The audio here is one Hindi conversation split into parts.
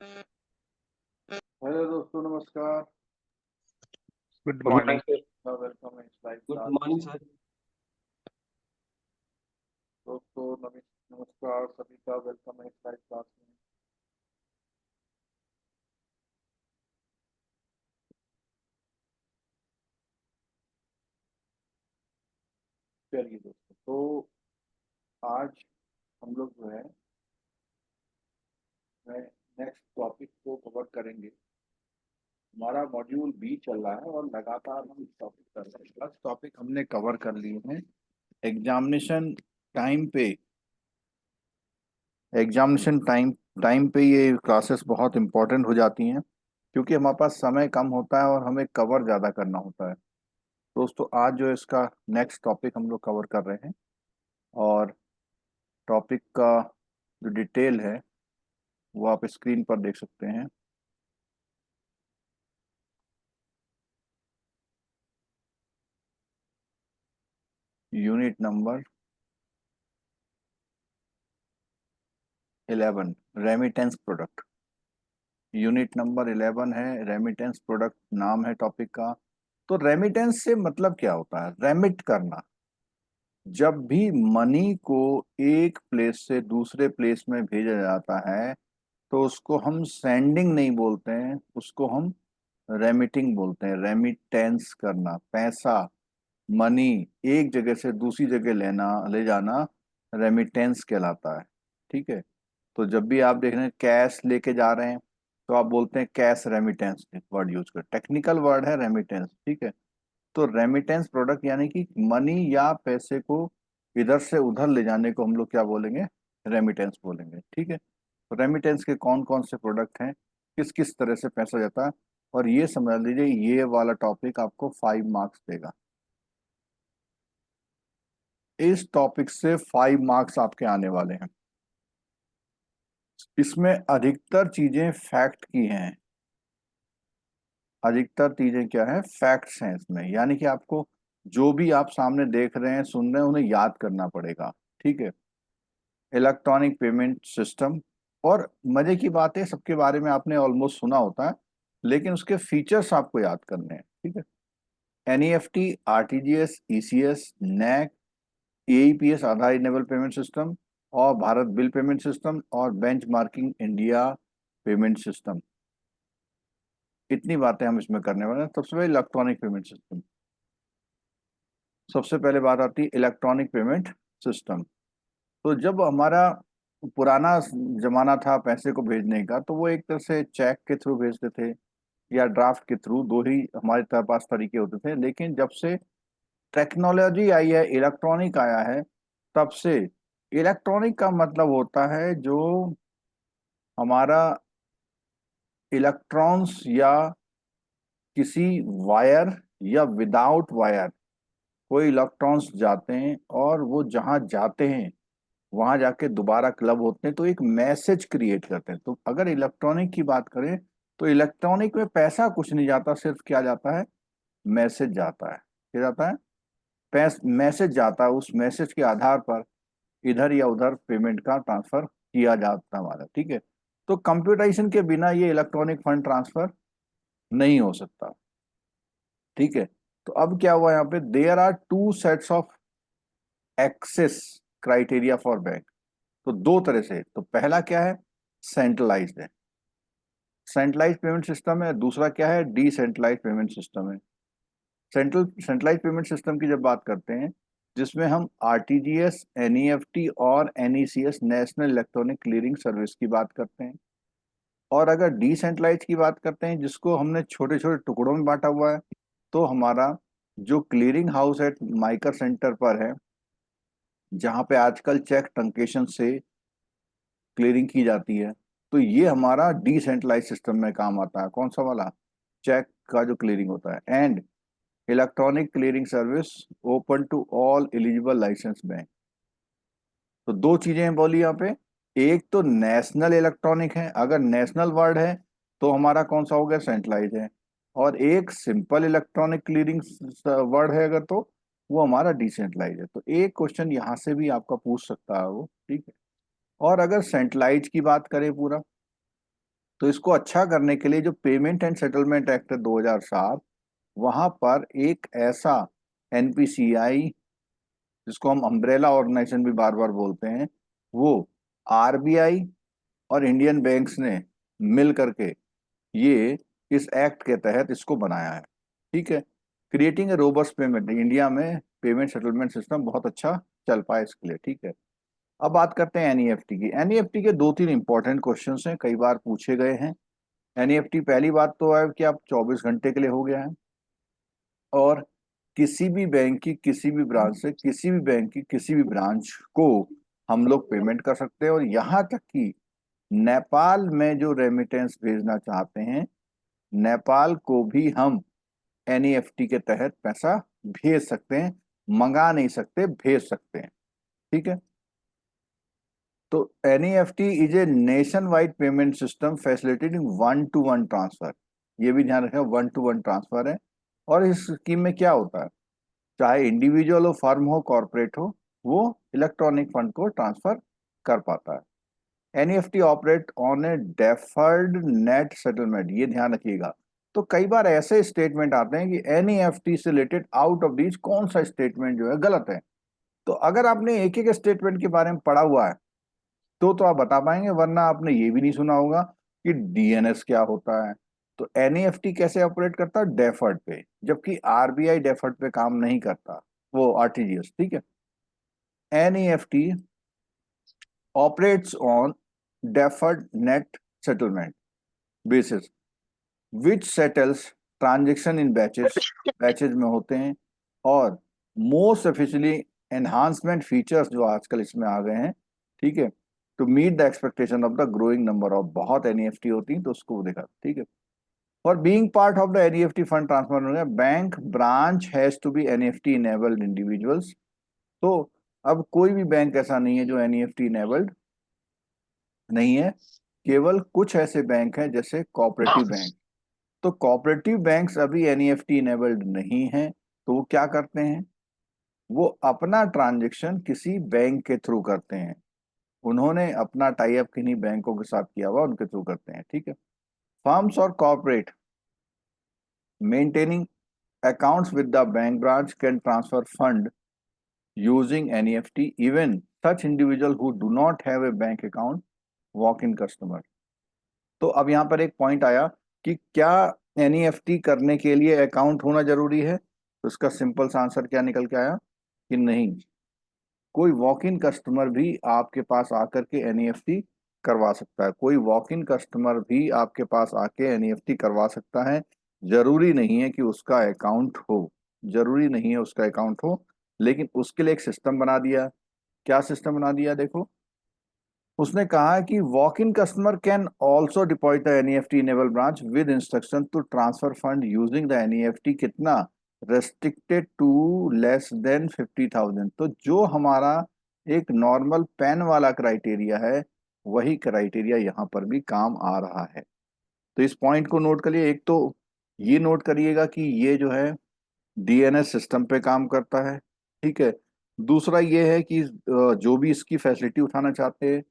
हेलो दोस्तों, नमस्कार। Good good morning morning. Sir. Welcome है इस लाइव गुड क्लास में। Morning sir. दोस्तों नमस्कार, सभी का वेलकम है इस लाइव क्लास में। चलिए दोस्तों, तो आज हम लोग जो है नेक्स्ट टॉपिक को कवर करेंगे। हमारा मॉड्यूल बी चल रहा है और लगातार हम इस टॉपिक कर रहे हैं। 10 टॉपिक हमने कवर कर लिए हैं। एग्जामिनेशन टाइम पे एग्जामिनेशन टाइम पे ये क्लासेस बहुत इंपॉर्टेंट हो जाती हैं, क्योंकि हमारे पास समय कम होता है और हमें कवर ज़्यादा करना होता है। दोस्तों, आज जो इसका नेक्स्ट टॉपिक हम लोग कवर कर रहे हैं, और टॉपिक का जो डिटेल है वो आप स्क्रीन पर देख सकते हैं। Unit number 11, remittance product. Unit number 11 है, रेमिटेंस प्रोडक्ट नाम है टॉपिक का। तो रेमिटेंस से मतलब क्या होता है? रेमिट करना। जब भी मनी को एक प्लेस से दूसरे प्लेस में भेजा जाता है तो उसको हम सेंडिंग नहीं बोलते हैं, उसको हम रेमिटिंग बोलते हैं। रेमिटेंस करना, पैसा, मनी एक जगह से दूसरी जगह ले जाना रेमिटेंस कहलाता है। ठीक है। तो जब भी आप देख रहे हैं कैश लेके जा रहे हैं तो आप बोलते हैं कैश रेमिटेंस, वर्ड यूज कर। टेक्निकल वर्ड है रेमिटेंस। ठीक है। तो रेमिटेंस प्रोडक्ट यानी कि मनी या पैसे को इधर से उधर ले जाने को हम लोग क्या बोलेंगे? रेमिटेंस बोलेंगे। ठीक है। तो रेमिटेंस के कौन कौन से प्रोडक्ट हैं, किस किस तरह से पैसा जाता है, और ये समझ लीजिए ये वाला टॉपिक आपको 5 मार्क्स देगा। इस टॉपिक से 5 मार्क्स आपके आने वाले हैं। इसमें अधिकतर चीजें फैक्ट की हैं। अधिकतर चीजें क्या है? फैक्ट्स हैं इसमें। यानी कि आपको जो भी आप सामने देख रहे हैं, सुन रहे हैं, उन्हें याद करना पड़ेगा। ठीक है। इलेक्ट्रॉनिक पेमेंट सिस्टम, और मजे की बात है, सबके बारे में आपने ऑलमोस्ट सुना होता है, लेकिन उसके फीचर्स आपको याद करने हैं। ठीक है। NEFT, RTGS, ECS, NACH, AEPS Aadhaar enable payment system, और भारत बिल पेमेंट सिस्टम, और बेंचमार्किंग इंडिया पेमेंट सिस्टम। इतनी बातें हम इसमें करने वाले हैं। सबसे पहले इलेक्ट्रॉनिक पेमेंट सिस्टम। सबसे पहले बात आती है इलेक्ट्रॉनिक पेमेंट सिस्टम। तो जब हमारा पुराना जमाना था पैसे को भेजने का, तो वो एक तरह से चेक के थ्रू भेजते थे या ड्राफ्ट के थ्रू, दो ही हमारे पास तरीके होते थे। लेकिन जब से टेक्नोलॉजी आई है, इलेक्ट्रॉनिक आया है, तब से इलेक्ट्रॉनिक का मतलब होता है जो हमारा इलेक्ट्रॉन्स या किसी वायर या विदाउट वायर कोई इलेक्ट्रॉन्स जाते हैं, और वो जहां जाते हैं वहां जाके दोबारा क्लब होते हैं तो एक मैसेज क्रिएट करते हैं। तो अगर इलेक्ट्रॉनिक की बात करें तो इलेक्ट्रॉनिक में पैसा कुछ नहीं जाता, सिर्फ क्या जाता है? मैसेज जाता है। क्या जाता है? मैसेज जाता है। उस मैसेज के आधार पर इधर या उधर पेमेंट का ट्रांसफर किया जाता है हमारा। ठीक है। तो कंप्यूटेशन के बिना ये इलेक्ट्रॉनिक फंड ट्रांसफर नहीं हो सकता। ठीक है। तो अब क्या हुआ यहाँ पे? There are two sets of access criteria for bank. तो दो तरह से। तो पहला क्या है? सेंट्रलाइज्ड है, सेंट्रलाइज पेमेंट सिस्टम है। दूसरा क्या है? डिसेंट्रलाइज पेमेंट सिस्टम है। सेंट्रलाइज पेमेंट सिस्टम की जब बात करते हैं, जिसमें हम आरटीजीएस, एनईएफटी और एनईसीएस, नेशनल इलेक्ट्रॉनिक क्लियरिंग सर्विस की बात करते हैं। और अगर डिसेंट्रलाइज की बात करते हैं, जिसको हमने छोटे छोटे टुकड़ों में बांटा हुआ है, तो हमारा जो क्लियरिंग हाउस है माइकर सेंटर पर है, जहाँ पे आजकल चेक ट्रंकेशन से क्लियरिंग की जाती है, तो ये हमारा डिसेंट्रलाइज सिस्टम में काम आता है। कौन सा वाला? चेक का जो क्लियरिंग होता है। And electronic clearing service open to all eligible license bank. तो दो चीजें हैं बोली यहाँ पे। एक तो नेशनल इलेक्ट्रॉनिक है, अगर नेशनल वर्ड है तो हमारा कौन सा हो गया? सेंट्रलाइज है। और एक सिंपल इलेक्ट्रॉनिक क्लियरिंग वर्ड है अगर, तो वो हमारा डिसेंट्रलाइज है। तो एक क्वेश्चन यहाँ से भी आपका पूछ सकता है वो। ठीक है। और अगर सेंट्रलाइज की बात करें पूरा, तो इसको अच्छा करने के लिए जो पेमेंट एंड सेटलमेंट एक्ट है 2007, वहां पर एक ऐसा एनपीसीआई, जिसको हम अम्ब्रेला ऑर्गेनाइजेशन भी बार बार बोलते हैं, वो आरबीआई और इंडियन बैंक्स ने मिल करके ये इस एक्ट के तहत इसको बनाया है। ठीक है, creating a robust payment, India में पेमेंट सेटलमेंट सिस्टम बहुत अच्छा चल पाए इसके लिए। ठीक है, अब बात करते हैं एनईएफटी की। एनईएफटी के दो तीन इंपॉर्टेंट क्वेश्चंस हैं, कई बार पूछे गए हैं। एनईएफटी, पहली बात तो है कि आप 24 घंटे के लिए हो गया है, और किसी भी बैंक की किसी भी ब्रांच से किसी भी बैंक की किसी भी ब्रांच को हम लोग पेमेंट कर सकते हैं, और यहाँ तक कि नेपाल में जो रेमिटेंस भेजना चाहते हैं, नेपाल को भी हम एनईएफटी के तहत पैसा भेज सकते हैं, मंगा नहीं सकते, भेज सकते हैं। ठीक है, तो NEFT is a nation wide payment system facilitating one two one transfer. ये भी ध्यान रखें, वन टू वन ट्रांसफर है। और इस स्कीम में क्या होता है, चाहे इंडिविजुअल हो, फर्म हो, कॉर्पोरेट हो, वो इलेक्ट्रॉनिक फंड को ट्रांसफर कर पाता है। NEFT operate on A deferred net settlement, ये ध्यान रखिएगा। तो कई बार ऐसे स्टेटमेंट आते हैं कि एनईएफटी से रिलेटेड आउट ऑफ रीच कौन सा स्टेटमेंट जो है गलत है। तो अगर आपने एक एक स्टेटमेंट के बारे में पढ़ा हुआ है तो आप बता पाएंगे, वरना आपने ये भी नहीं सुना होगा कि डीएनएस क्या होता है। तो एनईएफटी कैसे ऑपरेट करता है, डेफर्ड पे, जबकि आरबीआई डेफर्ड पे काम नहीं करता, वो आरटीजीएस। ठीक है, NEFT operates on deferred net settlement basis which settles transaction in batches, batches में होते हैं। और मोस्ट एफिशिएंटली एनहांसमेंट फीचर्स जो आजकल इसमें आ गए हैं, ठीक है, to meet the expectation of the growing number of, बहुत एनईएफटी होती है तो उसको देखा। ठीक है, for being part of the NEFT fund transfer bank branch has to be NEFT enabled individuals. तो अब कोई भी बैंक ऐसा नहीं है जो एनईएफटी इनेबल्ड नहीं है, केवल कुछ ऐसे बैंक हैं जैसे कोऑपरेटिव बैंक। तो कोऑपरेटिव बैंक्स अभी एनईएफटी इनेबल्ड नहीं हैं, तो वो क्या करते हैं, वो अपना ट्रांजैक्शन किसी बैंक के थ्रू करते हैं। उन्होंने अपना टाई अप किन्हीं बैंकों के साथ किया हुआ, उनके थ्रू करते हैं। ठीक है, फर्म्स और corporate maintaining accounts with the bank branch can transfer fund using NEFT, even such individual who do not have a bank account, walk-in customer। तो अब यहाँ पर एक पॉइंट आया कि क्या एनईएफटी करने के लिए अकाउंट होना जरूरी है, तो इसका सिंपल सा आंसर क्या निकल के आया कि नहीं, कोई वॉक इन कस्टमर भी आपके पास आकर के एनईएफटी करवा सकता है। कोई वॉक इन कस्टमर भी आपके पास आके एनईएफटी करवा सकता है, जरूरी नहीं है कि उसका अकाउंट हो, जरूरी नहीं है उसका अकाउंट हो, लेकिन उसके लिए एक सिस्टम बना दिया। क्या सिस्टम बना दिया, देखो, उसने कहा कि walk in customer can also deposit the NEFT enable branch with instruction to transfer fund using the NEFT, कितना, रेस्ट्रिक्टेड टू लेस देन 50,000। तो जो हमारा एक नॉर्मल पेन वाला क्राइटेरिया है, वही क्राइटेरिया यहाँ पर भी काम आ रहा है। तो इस पॉइंट को नोट करिए। एक तो ये नोट करिएगा कि ये जो है डीएनएस सिस्टम पे काम करता है। ठीक है, दूसरा ये है कि जो भी इसकी फैसिलिटी उठाना चाहते हैं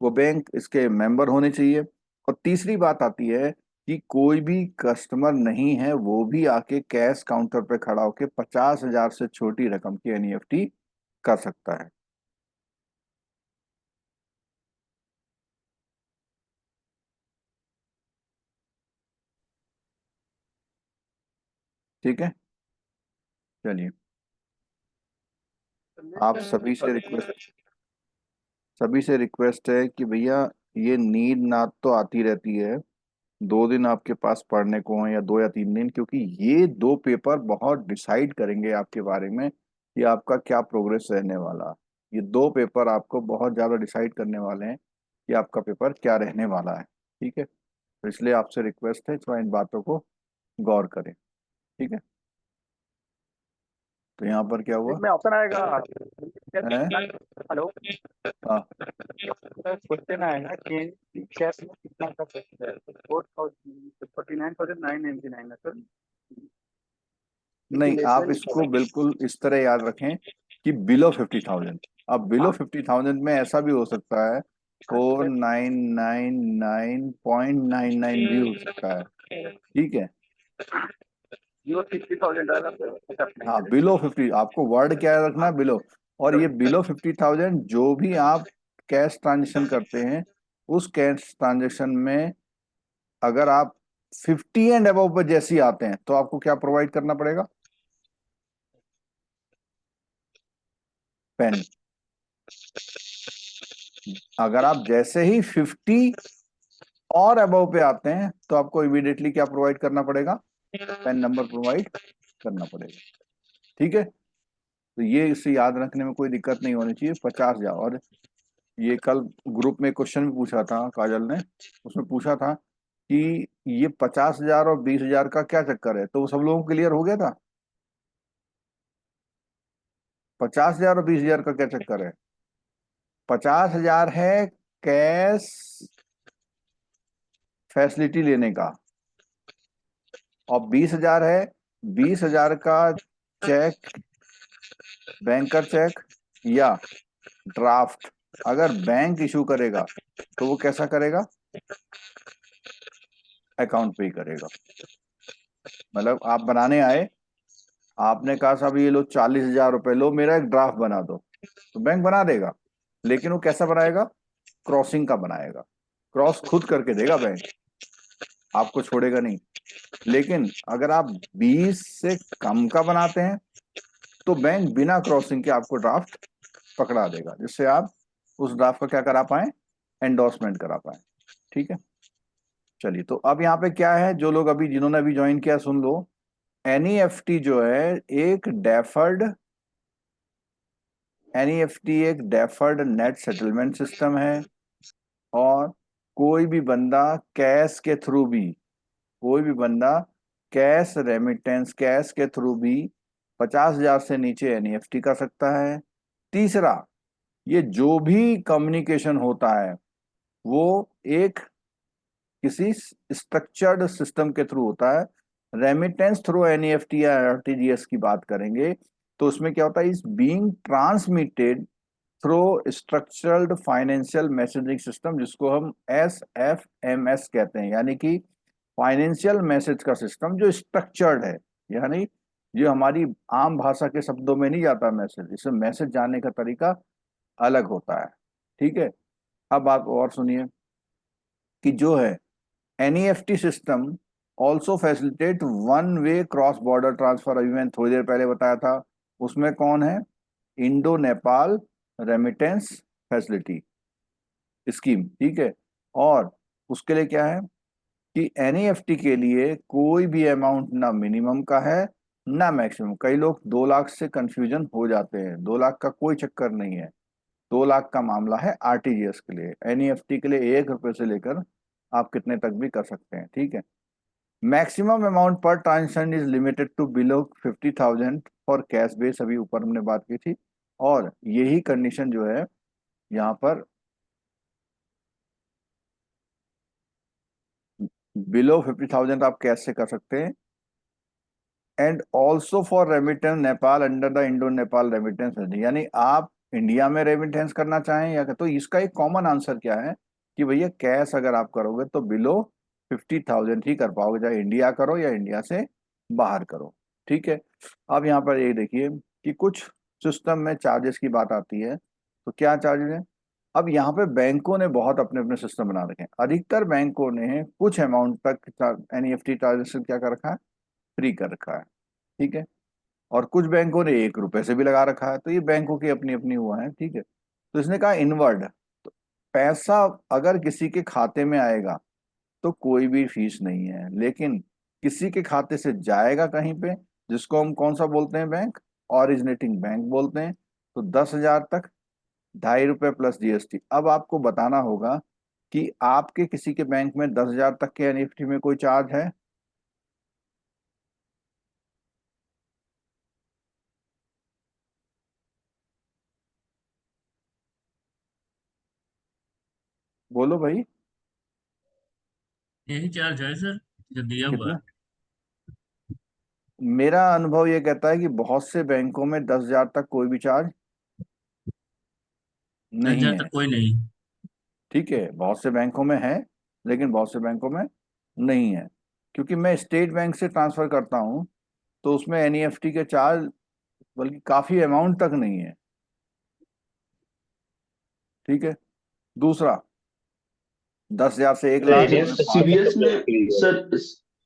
वो बैंक इसके मेंबर होने चाहिए। और तीसरी बात आती है कि कोई भी कस्टमर नहीं है वो भी आके कैश काउंटर पे खड़ा होके 50,000 से छोटी रकम की एनईएफटी कर सकता है। ठीक है, चलिए, आप सभी से रिक्वेस्ट है कि भैया, ये नींद ना तो आती रहती है, 2 दिन आपके पास पढ़ने को हैं या 2 या 3 दिन, क्योंकि ये 2 पेपर बहुत डिसाइड करेंगे आपके बारे में कि आपका क्या प्रोग्रेस रहने वाला। ये 2 पेपर आपको बहुत ज़्यादा डिसाइड करने वाले हैं कि आपका पेपर क्या रहने वाला है। ठीक है, तो इसलिए आपसे रिक्वेस्ट है थोड़ा इन बातों को गौर करें। ठीक है, तो यहाँ पर क्या हुआ इसमें ऑप्शन आएगा। है, हेलो, हाँ, क्वेश्चन आएगा कि कैश में कितना कर सकते हैं, 49,999 है सर। नहीं, आप इसको बिल्कुल इस तरह याद रखें कि बिलो 50,000, अब बिलो 50,000 में ऐसा भी हो सकता है 4999.99 भी हो सकता है। ठीक है। ये 50,000 डॉलर हाँ, बिलो 50, आपको वर्ड क्या रखना है, बिलो। और ये बिलो 50,000 जो भी आप कैश ट्रांजेक्शन करते हैं, उस कैश ट्रांजेक्शन में अगर आप 50 एंड अबव पर जैसी आते हैं तो आपको क्या प्रोवाइड करना पड़ेगा? पेन। अगर आप जैसे ही 50 और अबव पे आते हैं तो आपको इमीडिएटली क्या प्रोवाइड करना पड़ेगा? पेन नंबर प्रोवाइड करना पड़ेगा। ठीक है। तो ये इसे याद रखने में कोई दिक्कत नहीं होनी चाहिए। 50,000। और ये कल ग्रुप में क्वेश्चन भी पूछा था काजल ने, उसमें पूछा था कि ये 50,000 और 20,000 का क्या चक्कर है, तो वो सब लोगों को क्लियर हो गया था। 50,000 और 20,000 का क्या चक्कर है? 50,000 है कैश फैसिलिटी लेने का, और 20,000 है 20,000 का चेक, बैंकर चेक या ड्राफ्ट। अगर बैंक इशू करेगा तो वो कैसा करेगा? अकाउंट पे ही करेगा। मतलब आप बनाने आए, आपने कहा साहब ये लो 40,000 रुपए लो, मेरा एक ड्राफ्ट बना दो, तो बैंक बना देगा। लेकिन वो कैसा बनाएगा? क्रॉसिंग का बनाएगा। क्रॉस खुद करके देगा बैंक, आपको छोड़ेगा नहीं। लेकिन अगर आप 20 से कम का बनाते हैं तो बैंक बिना क्रॉसिंग के आपको ड्राफ्ट पकड़ा देगा, जिससे आप उस ड्राफ्ट का क्या करा पाए? एंडोर्समेंट करा पाए। ठीक है। चलिए, तो अब यहाँ पे क्या है, जो लोग अभी जिन्होंने अभी ज्वाइन किया सुन लो। एनईएफटी जो है एक डेफर्ड एनईएफटी एक डेफर्ड नेट सेटलमेंट सिस्टम है। और कोई भी बंदा कैश के थ्रू भी कोई भी बंदा कैश रेमिटेंस कैश के थ्रू भी 50,000 से नीचे एनईएफटी कर सकता है। तीसरा, ये जो भी कम्युनिकेशन होता है वो एक किसी स्ट्रक्चर्ड सिस्टम के थ्रू होता है। रेमिटेंस थ्रू एनईएफटी या आरटीजीएस की बात करेंगे तो उसमें क्या होता है? Is being transmitted through structured financial messaging system, जिसको हम SFMS कहते हैं, यानी कि फाइनेंशियल मैसेज का सिस्टम जो स्ट्रक्चर्ड है। यानी जो हमारी आम भाषा के शब्दों में नहीं जाता मैसेज, इसमें मैसेज जाने का तरीका अलग होता है। ठीक है। अब आप और सुनिए कि जो है NEFT system also facilitate one way cross border transfer. अभी मैंने थोड़ी देर पहले बताया था। उसमें कौन है? Indo Nepal remittance facility scheme. ठीक है। और उसके लिए क्या है कि एनईएफटी के लिए कोई भी अमाउंट ना मिनिमम का है ना मैक्सिमम। कई लोग 2 लाख से कंफ्यूजन हो जाते हैं, 2 लाख का कोई चक्कर नहीं है। 2 लाख का मामला है आरटीजीएस के लिए। एनईएफटी के लिए 1 रुपए से लेकर आप कितने तक भी कर सकते हैं। ठीक है। Maximum amount per transaction is limited to below 50,000 for cash base, अभी ऊपर हमने बात की थी। और यही कंडीशन जो है यहाँ पर बिलो 50,000 आप कैश से कर सकते हैं। And also for remittance Nepal under the Indo Nepal remittance, यानी आप इंडिया में रेमिटेंस करना चाहें या, तो इसका एक कॉमन आंसर क्या है कि भैया कैश अगर आप करोगे तो बिलो 50,000 ही कर पाओगे, चाहे इंडिया करो या इंडिया से बाहर करो। ठीक है। अब यहाँ पर ये देखिए कि कुछ सिस्टम में चार्जेस की बात आती है, तो क्या चार्जेस है? अब यहाँ पे बैंकों ने बहुत अपने अपने सिस्टम बना रखे हैं। अधिकतर बैंकों ने कुछ अमाउंट तक एनईएफटी ट्रांजेक्शन क्या कर रखा है? फ्री कर रखा है। ठीक है। और कुछ बैंकों ने 1 रुपए से भी लगा रखा है, तो ये बैंकों की अपनी अपनी हुआ है। ठीक है। तो इसने कहा इनवर्ड, तो पैसा अगर किसी के खाते में आएगा तो कोई भी फीस नहीं है, लेकिन किसी के खाते से जाएगा कहीं पे, जिसको हम कौन सा बोलते हैं? बैंक, ऑरिजिनेटिंग बैंक बोलते हैं। तो 10,000 तक 2.5 रुपए प्लस जीएसटी। अब आपको बताना होगा कि आपके किसी के बैंक में 10,000 तक के एनईएफटी में कोई चार्ज है? बोलो भाई। यही चार्ज है सर, जो दिया हुआ है। कितना? मेरा अनुभव ये कहता है कि बहुत से बैंकों में 10,000 तक कोई भी चार्ज दस नहीं हजार है। तक कोई नहीं। ठीक है, बहुत से बैंकों में है, लेकिन बहुत से बैंकों में नहीं है। क्योंकि मैं स्टेट बैंक से ट्रांसफर करता हूँ, तो उसमें एनईएफटी के चार्ज बल्कि काफी अमाउंट तक नहीं है। ठीक है। दूसरा, 10,000 से 1 लाख इंडियन में सिस्टम पाँच। में तो सीवीएस में फ्री है। सर,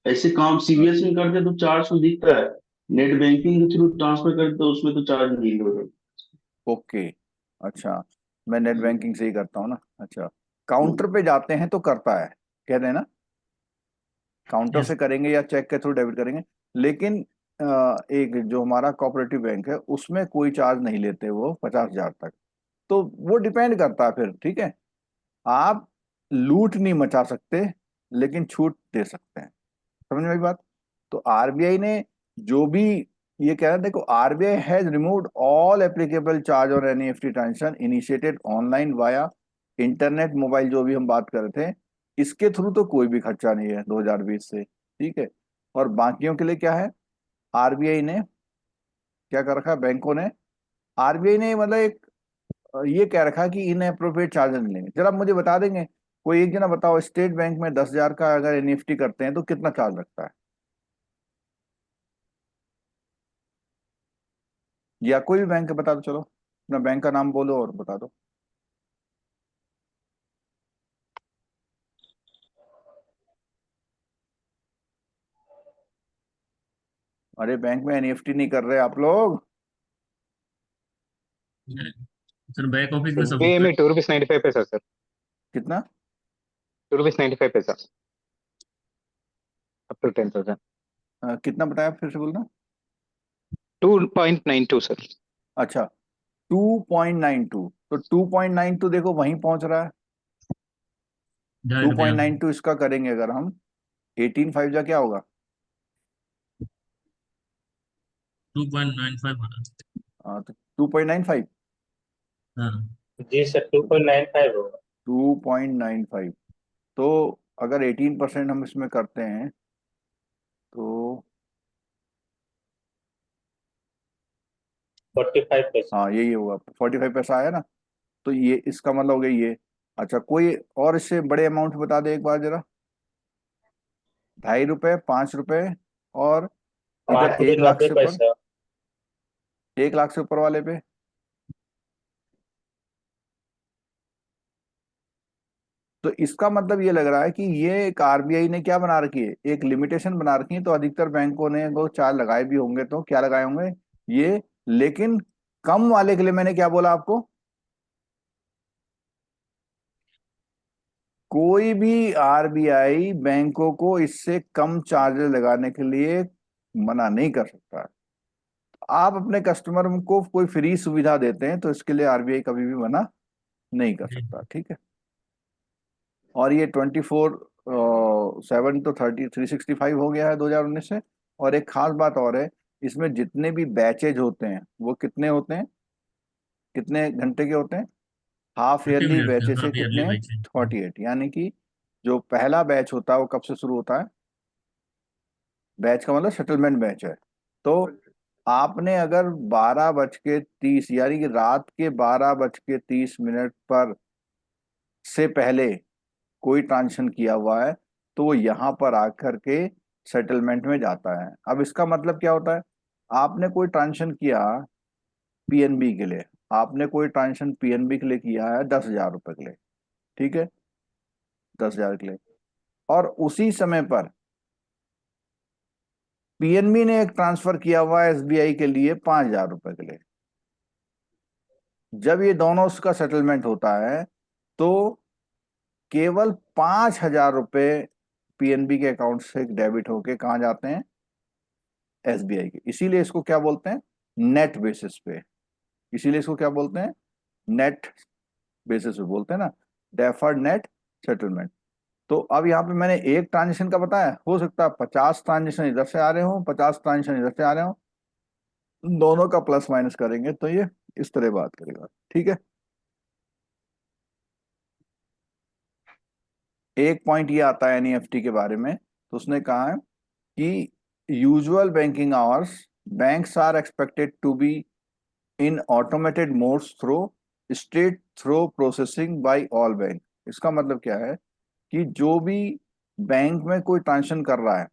ऐसे काम सीवीएस में करते तो चार्ज तो दिखता है, नेट बैंकिंग के थ्रू ट्रांसफर करते तो उसमें तो चार्ज नहीं होगा। ओके। अच्छा, मैं नेट बैंकिंग से ही करता हूँ ना। अच्छा, काउंटर पे जाते हैं तो करता है, कह रहे हैं ना, काउंटर यस। से करेंगे या चेक के थ्रू डेबिट करेंगे। लेकिन एक जो हमारा कोऑपरेटिव बैंक है उसमें कोई चार्ज नहीं लेते वो 50,000 तक। तो वो डिपेंड करता है फिर। ठीक है, आप लूट नहीं मचा सकते, लेकिन छूट दे सकते हैं। समझ में आई बात? तो आरबीआई ने जो भी ये कह रहा है, देखो, RBI has removed all applicable charge और NEFT transaction initiated online via internet mobile, जो भी हम बात कर रहे थे, इसके थ्रू तो कोई भी खर्चा नहीं है 2020 से। ठीक है। और बाकियों के लिए क्या है, आरबीआई ने क्या कर रखा है, बैंकों ने, आरबीआई ने मतलब एक ये कह रखा है कि इन अप्रोप्रिएट चार्जेस नहीं लेंगे। जरा आप मुझे बता देंगे, कोई एक जना बताओ, स्टेट बैंक में 10,000 का अगर एनईएफटी करते हैं तो कितना चार्ज लगता है? या कोई भी बैंक का बता दो, चलो अपना बैंक का नाम बोलो और बता दो। अरे बैंक में एनईएफटी नहीं कर रहे आप लोग? सर बैक ऑफिस में सब एसबीआई होता है। में ₹2.95 सर। कितना? ₹2.95 अप टू 10,000। कितना बताया, फिर से बोलना। 2.92 सर। अच्छा, 2.92। तो 2.92 देखो वहीं पहुंच रहा है। 2.5 रुपया। 2.92 इसका करेंगे अगर हम, 18 5 जा क्या होगा? 2.95 होता तो 2.95। है। हाँ। जी सर, 2.95 होगा। 2.95। तो अगर 18% हम इसमें करते हैं तो 45 पैसे। हाँ यही होगा, 45 पैसा आया ना। तो ये इसका मतलब हो गया ये। अच्छा, कोई और इससे बड़े अमाउंट बता दे एक बार जरा। 2.5 रुपए, 5 रुपए, और इधर 1 लाख ₹5.90 से ऊपर, पैसा। 1 लाख से ऊपर वाले पे। तो इसका मतलब ये लग रहा है कि ये एक आरबीआई ने क्या बना रखी है, एक लिमिटेशन बना रखी है। तो अधिकतर बैंकों ने वो चार्ज लगाए भी होंगे, तो क्या लगाए होंगे ये। लेकिन कम वाले के लिए मैंने क्या बोला आपको, कोई भी आरबीआई बैंकों को इससे कम चार्जेस लगाने के लिए मना नहीं कर सकता। आप अपने कस्टमर को कोई फ्री सुविधा देते हैं तो इसके लिए आरबीआई कभी भी मना नहीं कर जी। सकता। ठीक है। और ये 24/7 तो 365 हो गया है 2019 से। और एक खास बात और है, इसमें जितने भी बैचेज होते हैं वो कितने होते हैं, कितने घंटे के होते हैं? हाफ 30 ईयरली मिनट का बैचेज से हाफ ईयरली कितने? बैच है। 48। यानी कि जो पहला बैच होता है वो कब से शुरू होता है? बैच का मतलब सेटलमेंट बैच है। तो आपने अगर 12:30 यानी कि रात के 12:30 पर से पहले कोई ट्रांजेक्शन किया हुआ है, तो वो यहाँ पर आकर के सेटलमेंट में जाता है। अब इसका मतलब क्या होता है, आपने कोई ट्रांजेक्शन किया पीएनबी के लिए, आपने कोई ट्रांजेक्शन पीएनबी के लिए किया है 10,000 रुपए के लिए। ठीक है, 10,000 के लिए, और उसी समय पर पीएनबी ने एक ट्रांसफर किया हुआ है एसबीआई के लिए 5,000 रुपए के लिए। जब ये दोनों उसका सेटलमेंट होता है तो केवल 5,000 रुपए पीएनबी के अकाउंट से डेबिट होके कहाँ जाते हैं? एसबीआई के। इसीलिए इसको क्या बोलते हैं, नेट बेसिस पे। इसीलिए इसको क्या बोलते हैं, नेट बेसिस पे बोलते हैं ना, डेफर्ड नेट सेटलमेंट। तो अब यहाँ पे मैंने एक ट्रांजेक्शन का बताया, हो सकता है 50 ट्रांजेक्शन इधर से आ रहे हो, 50 ट्रांजेक्शन इधर से आ रहे हो, दोनों का प्लस माइनस करेंगे तो ये इस तरह बात करेगा। ठीक है। एक पॉइंट ये आता है एनईएफटी के बारे में, तो उसने कहा है कि usual banking hours banks are expected to be in automated modes through state through processing by all bank. इसका मतलब क्या है कि जो भी बैंक में कोई ट्रांजेक्शन कर रहा है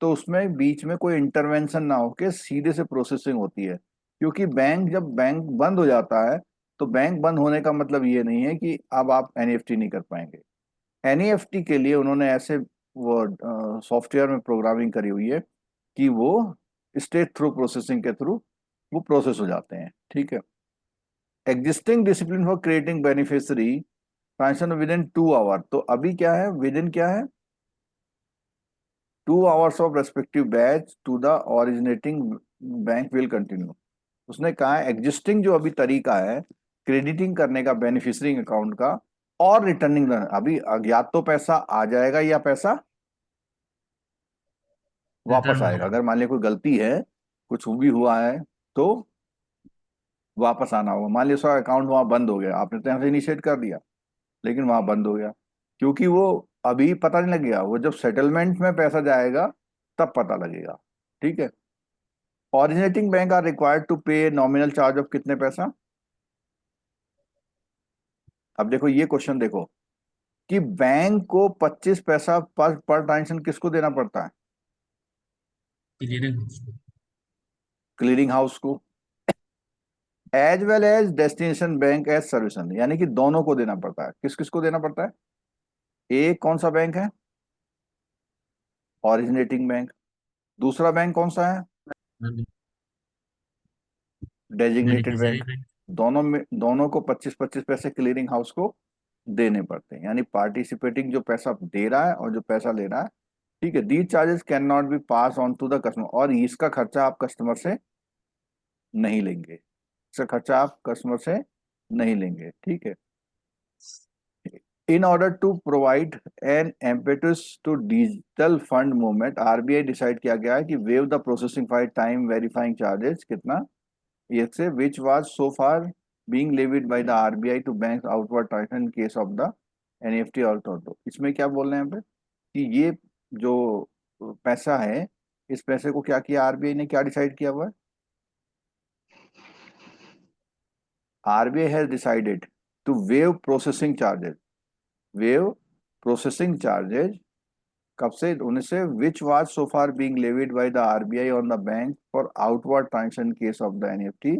तो उसमें बीच में कोई इंटरवेंशन ना होके सीधे से प्रोसेसिंग होती है। क्योंकि जब बैंक बंद हो जाता है तो बैंक बंद होने का मतलब ये नहीं है कि अब आप एनईएफटी नहीं कर पाएंगे। एनईएफटी के लिए उन्होंने ऐसे वो सॉफ्टवेयर में प्रोग्रामिंग करी हुई है कि वो स्टेट थ्रू प्रोसेसिंग के थ्रू वो प्रोसेस हो जाते हैं। ठीक है। Existing discipline for creating beneficiary transaction within 2 hour. तो अभी क्या है, विद इन क्या है, 2 hours of respective batch to the originating bank will continue. उसने कहा है एग्जिस्टिंग जो अभी तरीका है क्रेडिटिंग करने का बेनिफिशियरी अकाउंट का और रिटर्निंग, अभी अज्ञात तो पैसा आ जाएगा या पैसा वापस रिटर्न हो आएगा। जाएगा। अगर मान लिया कोई गलती है, कुछ भी हुआ है तो वापस आना होगा। मान लिया उसका अकाउंट वहां बंद हो गया, आपने तो यहाँ से इनिशिएट कर दिया लेकिन वहां बंद हो गया, क्योंकि वो अभी पता नहीं लगेगा, वो जब सेटलमेंट में पैसा जाएगा तब पता लगेगा। ठीक है। Originating bank are required to pay nominal charge of कितने पैसा। अब देखो ये क्वेश्चन देखो कि बैंक को 25 पैसा पर ट्रांजेक्शन किसको देना पड़ता है, क्लियरिंग। क्लियरिंग हाउस को, as well as destination bank as servicing, यानी कि दोनों को देना पड़ता है। किस किस को देना पड़ता है, एक कौन सा बैंक है, ओरिजिनेटिंग बैंक। दूसरा बैंक कौन सा है, डेजिग्नेटेड बेनिफिशियरी बैंक। बैंक। दोनों को 25-25 पैसे क्लियरिंग हाउस को देने पड़ते हैं, यानी पार्टिसिपेटिंग जो पैसा दे रहा है और जो पैसा ले रहा है। ठीक है। These charges can not be pass on to the customer, और इसका खर्चा आप कस्टमर से नहीं लेंगे, इसका खर्चा आप कस्टमर से नहीं लेंगे। ठीक है। In order to provide an impetus to digital fund movement, RBI decide किया गया है कि waive the processing file time verifying charges कितना, ये से which was so far being levied by the RBI to bank outward transaction in case of the NEFT also. इसमें क्या बोल रहे हैं यहाँ पे कि ये जो पैसा है, इस पैसे को क्या किया आरबीआई ने, क्या डिसाइड किया हुआ है, RBI has decided to waive processing charges, waive processing charges कब से, उन्नीस से, which was so far being levied by the RBI on the bank for outward transaction case of the NEFT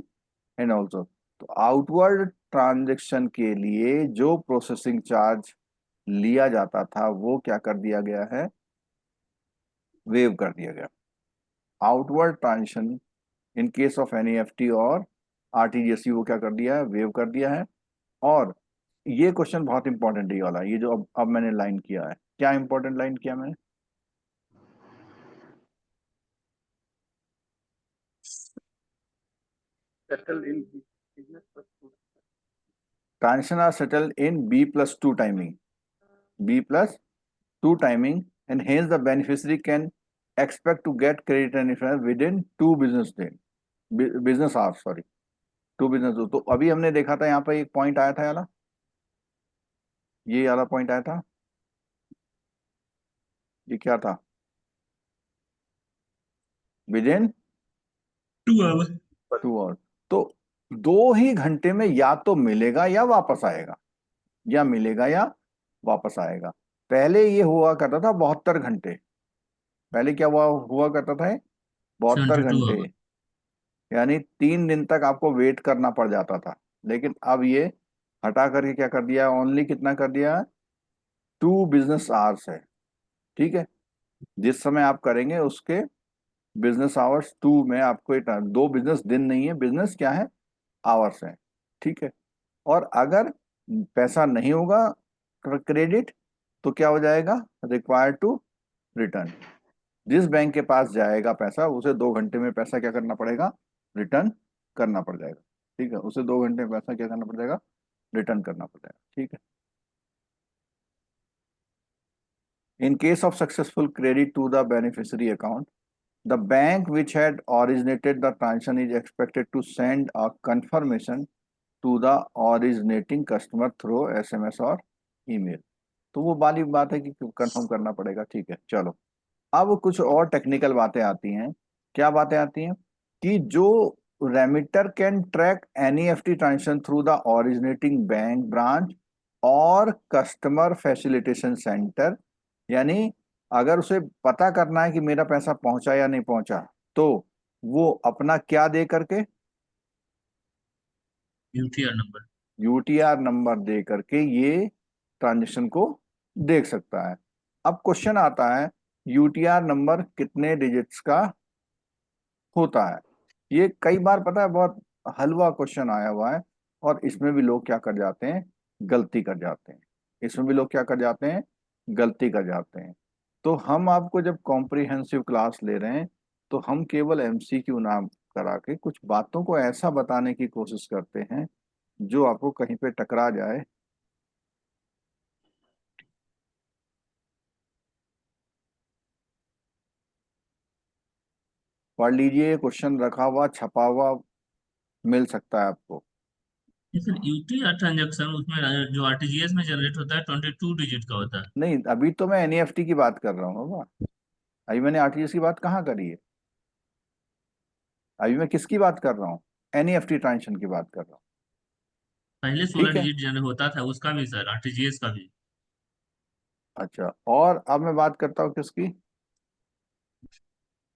and also. तो आउटवर्ड ट्रांजेक्शन के लिए जो प्रोसेसिंग चार्ज लिया जाता था वो क्या कर दिया गया है, वेव कर दिया गया। Outward transaction in case of NEFT और आरटीजीएस वो क्या कर दिया है, वेव कर दिया है। और ये क्वेश्चन बहुत इंपॉर्टेंट है ये वाला, ये जो अब मैंने लाइन किया है, क्या इंपॉर्टेंट लाइन किया मैंने, settle in business plus transaction are settled in B+2 timing, B+2 timing, and hence the beneficiary can expect to get credit and insurance within 2 business day, business hours, sorry, 2 business। तो अभी हमने देखा था यहाँ पर एक पॉइंट आया था याला, ये वाला पॉइंट आया था, ये क्या था, विद इन 2 आवर। 2 आवर। तो 2 ही घंटे में या तो मिलेगा या वापस आएगा, या मिलेगा या वापस आएगा। पहले ये हुआ करता था 72 घंटे, पहले क्या हुआ करता था, 72 घंटे, 72 आवर। यानी 3 दिन तक आपको वेट करना पड़ जाता था। लेकिन अब ये हटा करके क्या कर दिया, ओनली कितना कर दिया, 2 बिजनेस आवर्स है। ठीक है। जिस समय आप करेंगे उसके बिजनेस आवर्स 2 में आपको 2 बिजनेस दिन नहीं है, बिजनेस क्या है, आवर्स है। ठीक है। और अगर पैसा नहीं होगा क्रेडिट तो क्या हो जाएगा, रिक्वायर्ड टू रिटर्न। जिस बैंक के पास जाएगा पैसा उसे 2 घंटे में पैसा क्या करना पड़ेगा, रिटर्न करना पड़ जाएगा। ठीक है। उसे 2 घंटे में पैसा क्या करना पड़ जाएगा, रिटर्न करना पड़ जाएगा। ठीक है। In case of successful credit to the beneficiary account, the bank which had originated the transaction is expected to send a confirmation to the originating customer through SMS और email। तो वो वाली बात है कि कंफर्म करना पड़ेगा। ठीक है। चलो अब कुछ और टेक्निकल बातें आती हैं। क्या बातें आती हैं कि जो remitter can track NEFT transaction through the originating bank branch और कस्टमर फैसिलिटेशन सेंटर। यानी अगर उसे पता करना है कि मेरा पैसा पहुंचा या नहीं पहुंचा, तो वो अपना क्या दे करके, यूटीआर नंबर। यूटीआर नंबर दे करके ये ट्रांजेक्शन को देख सकता है। अब क्वेश्चन आता है यूटीआर नंबर कितने डिजिट्स का होता है। ये कई बार पता है बहुत हलवा क्वेश्चन आया हुआ है, और इसमें भी लोग क्या कर जाते हैं, गलती कर जाते हैं। इसमें भी लोग क्या कर जाते हैं, गलती कर जाते हैं। तो हम आपको जब कॉम्प्रिहेंसिव क्लास ले रहे हैं, तो हम केवल एमसीक्यू नाम करा के कुछ बातों को ऐसा बताने की कोशिश करते हैं जो आपको कहीं पे टकरा जाए। पढ़ लीजिए, क्वेश्चन रखा हुआ छपा हुआ मिल सकता है आपको। ये फिर यूटीआर ट्रांजैक्शन उसमें जो आरटीजीएस में जनरेट होता है 22 डिजिट का होता है। नहीं, अभी तो मैं एनईएफटी की बात कर रहा हूँ बाबा। अभी मैंने आरटीजीएस की बात कहाँ करी है? अभी मैं किसकी बात कर रहा हूँ? एनईएफटी ट्रांजेक्शन की बात कर रहा हूँ। पहले 16 ठीक है, डिजिट जनरेट होता था उसका भी सर, आरटीजीएस का भी। अच्छा। और अब मैं बात करता हूँ किसकी,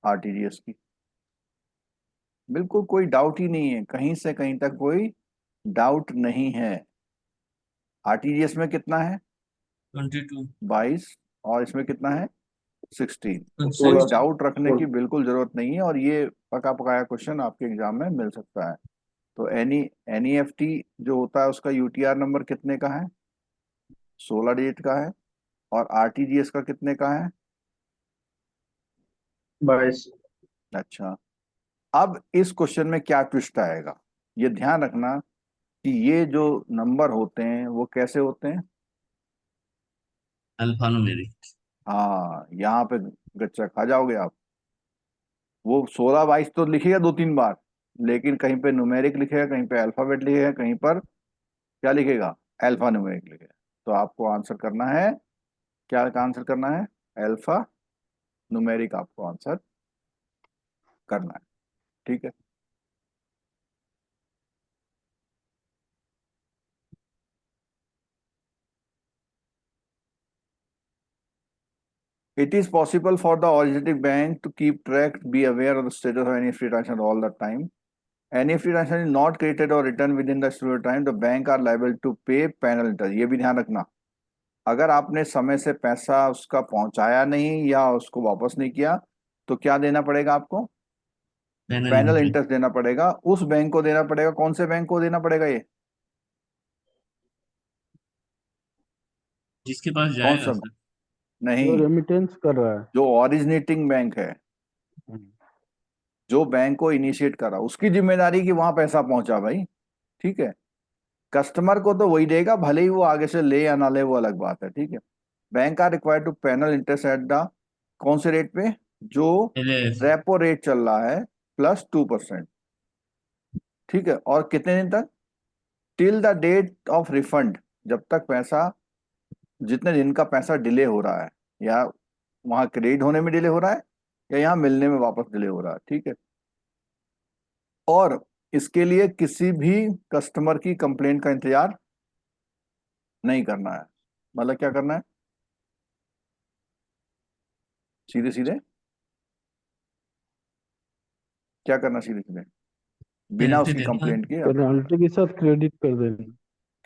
आरटीजीएस की। बिल्कुल कोई डाउट ही नहीं है, कहीं से कहीं तक कोई डाउट नहीं है। आरटीजीएस में कितना है? 22। 22। और इसमें कितना है? 16। तो कोई 16। डाउट रखने की बिल्कुल जरूरत नहीं है, और ये पका पकाया क्वेश्चन आपके एग्जाम में मिल सकता है। तो एनईएफटी जो होता है उसका यूटीआर नंबर कितने का है? 16 डिजिट का है। और आरटीजीएस का कितने का है? 22। अच्छा। अब इस क्वेश्चन में क्या ट्विस्ट आएगा, ये ध्यान रखना कि ये जो नंबर होते हैं वो कैसे होते हैं। अल्फान्यूमेरिक। हाँ, यहाँ पे गच्चा खा जाओगे आप। वो 16 22 तो लिखेगा 2 3 बार, लेकिन कहीं पे न्यूमेरिक लिखेगा, कहीं पे अल्फाबेट लिखेगा, कहीं पर क्या लिखेगा, अल्फा न्यूमेरिक लिखेगा। तो आपको आंसर करना है, क्या का आंसर करना है, अल्फा न्यूमेरिक आपको आंसर करना है। ठीक है। It is possible for the originating bank to keep track, be aware of the status of NEFT transaction all the time. NEFT transaction is not created or written within the statutory time. The bank are liable to pay penal interest. ये भी ध्यान रखना, अगर आपने समय से पैसा उसका पहुंचाया नहीं या उसको वापस नहीं किया, तो क्या देना पड़ेगा आपको? Panel panel interest. इंटरेस्ट देना पड़ेगा। उस बैंक को देना पड़ेगा, कौन से बैंक को देना पड़ेगा ये? जिसके पास कौन जाएगा सा? सर। नहीं, जो रेमिटेंस कर रहा है। जो ओरिजिनेटिंग बैंक है, जो बैंक को इनिशिएट करा, उसकी जिम्मेदारी कि वहां पैसा पहुंचा भाई। ठीक है। कस्टमर को तो वही देगा, भले ही वो आगे से ले या ना ले, वो अलग बात है। ठीक है। Bank are required to penal interest at the, कौन से रेट पे? जो एलएफ। रेपो रेट चल रहा है +2%। ठीक है। और कितने दिन तक? Till the date of refund, जब तक पैसा, जितने दिन का पैसा डिले हो रहा है, या वहां क्रेडिट होने में डिले हो रहा है, या यहाँ मिलने में वापस डिले हो रहा है। ठीक है। और इसके लिए किसी भी कस्टमर की कंप्लेंट का इंतजार नहीं करना है। मतलब क्या करना है, सीधे सीधे क्या करना, सीधे सीधे बिना पेनल्टी उसकी देना है। कंप्लेंट के पेनल्टी के साथ क्रेडिट कर देना।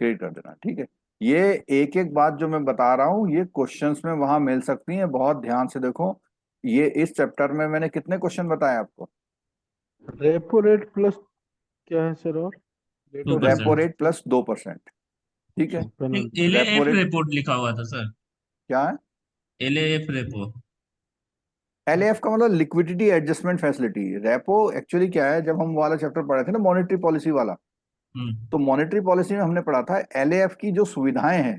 क्रेडिट कर देना। ठीक है। ये एक एक बात जो मैं बता रहा हूं, ये क्वेश्चंस में वहां मिल सकती हैं, बहुत ध्यान से देखो। ये इस चैप्टर में मैंने कितने क्वेश्चन बताए आपको? रेपो रेट प्लस क्या है सर? और rate two of repo percent interest. Rate +2%। ठीक है। अच्छा, penalty. Repo LAF rate report लिखा हुआ था सर। क्या है? LAF repo. एलएएफ का मतलब liquidity adjustment facility. Repo actually क्या है, जब हम वाला चैप्टर पढ़े थे ना, मॉनेटरी पॉलिसी वाला, हम्म। तो मॉनेटरी पॉलिसी में हमने पढ़ा था एलएएफ की जो सुविधाएं हैं,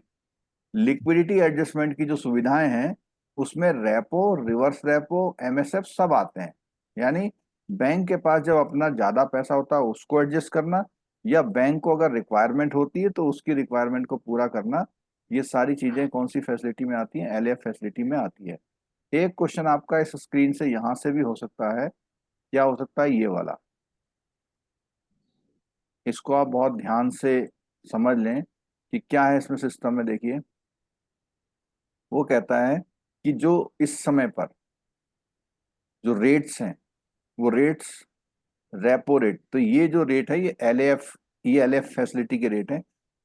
लिक्विडिटी एडजस्टमेंट की जो सुविधाएं हैं, उसमें रेपो, रिवर्स रेपो, एमएसएफ सब आते हैं। यानी बैंक के पास जब अपना ज्यादा पैसा होता है उसको एडजस्ट करना, या बैंक को अगर रिक्वायरमेंट होती है तो उसकी रिक्वायरमेंट को पूरा करना, ये सारी चीजें कौन सी फैसिलिटी में आती हैं? एलएएफ फैसिलिटी में आती है। एक क्वेश्चन आपका इस स्क्रीन से यहां से भी हो सकता है, क्या हो सकता है, ये वाला। इसको आप बहुत ध्यान से समझ लें कि क्या है इसमें सिस्टम में। देखिए, वो कहता है कि जो इस समय पर जो रेट्स हैं, वो रेट्स रेपो रेट, तो ये जो रेट है ये एल एफ फैसिलिटी के रेट है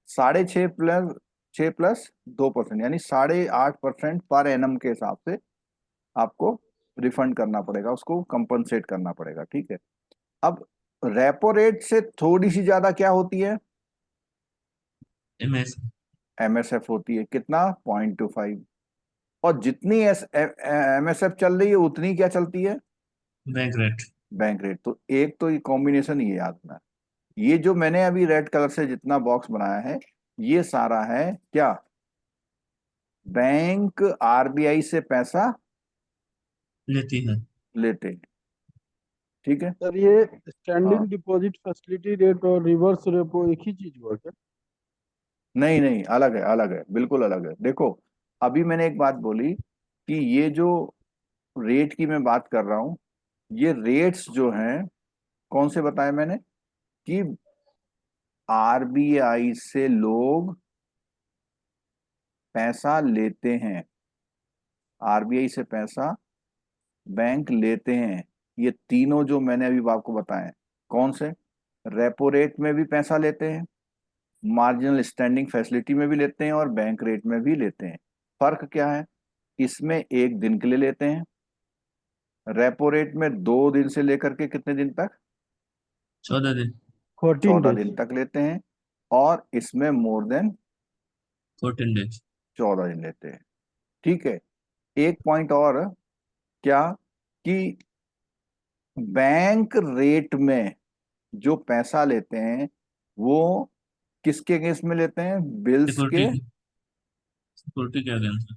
6.5+2%, यानी 8.5% पर एनम के हिसाब से आपको रिफंड करना पड़ेगा, उसको कंपनसेट करना पड़ेगा। ठीक है। अब रेपो रेट से थोड़ी सी ज्यादा क्या होती है? एमएस एमएसएफ होती है। कितना? 0.25। और जितनी एमएसएफ चल रही है उतनी क्या चलती है? Bank rate. Bank rate. तो एक तो ये कॉम्बिनेशन ये याद रखना है। ये जो मैंने अभी रेड कलर से जितना बॉक्स बनाया है, ये सारा है क्या? बैंक आरबीआई से पैसा लेती है। लेते हैं। ठीक है। सर ये हाँ, स्टैंडिंग डिपॉजिट फैसिलिटी रेट और रिवर्स रेपो एक ही चीज हुआ क्या? नहीं नहीं, अलग है, अलग है, बिल्कुल अलग है। देखो, अभी मैंने एक बात बोली कि ये जो रेट की मैं बात कर रहा हूं, ये रेट्स जो हैं कौन से बताए मैंने? कि आरबीआई से लोग पैसा लेते हैं, आरबीआई से पैसा बैंक लेते हैं। ये तीनों जो मैंने अभी आपको बताए, कौन से? रेपो रेट में भी पैसा लेते हैं, मार्जिनल स्टैंडिंग फैसिलिटी में भी लेते हैं, और बैंक रेट में भी लेते हैं। फर्क क्या है? इसमें एक दिन के लिए लेते हैं, रेपो रेट में 2 दिन से लेकर के कितने दिन तक? 14 दिन। 14 14 डेज। दिन तक लेते हैं। और इसमें मोर देन 14 डेज। 14 दिन लेते हैं। ठीक है। एक पॉइंट और, क्या? कि बैंक रेट में जो पैसा लेते हैं वो किसके अगेंस्ट में लेते हैं? बिल्स सिक्योरिटी के, की, सिक्योरिटी के अगेंस्ट।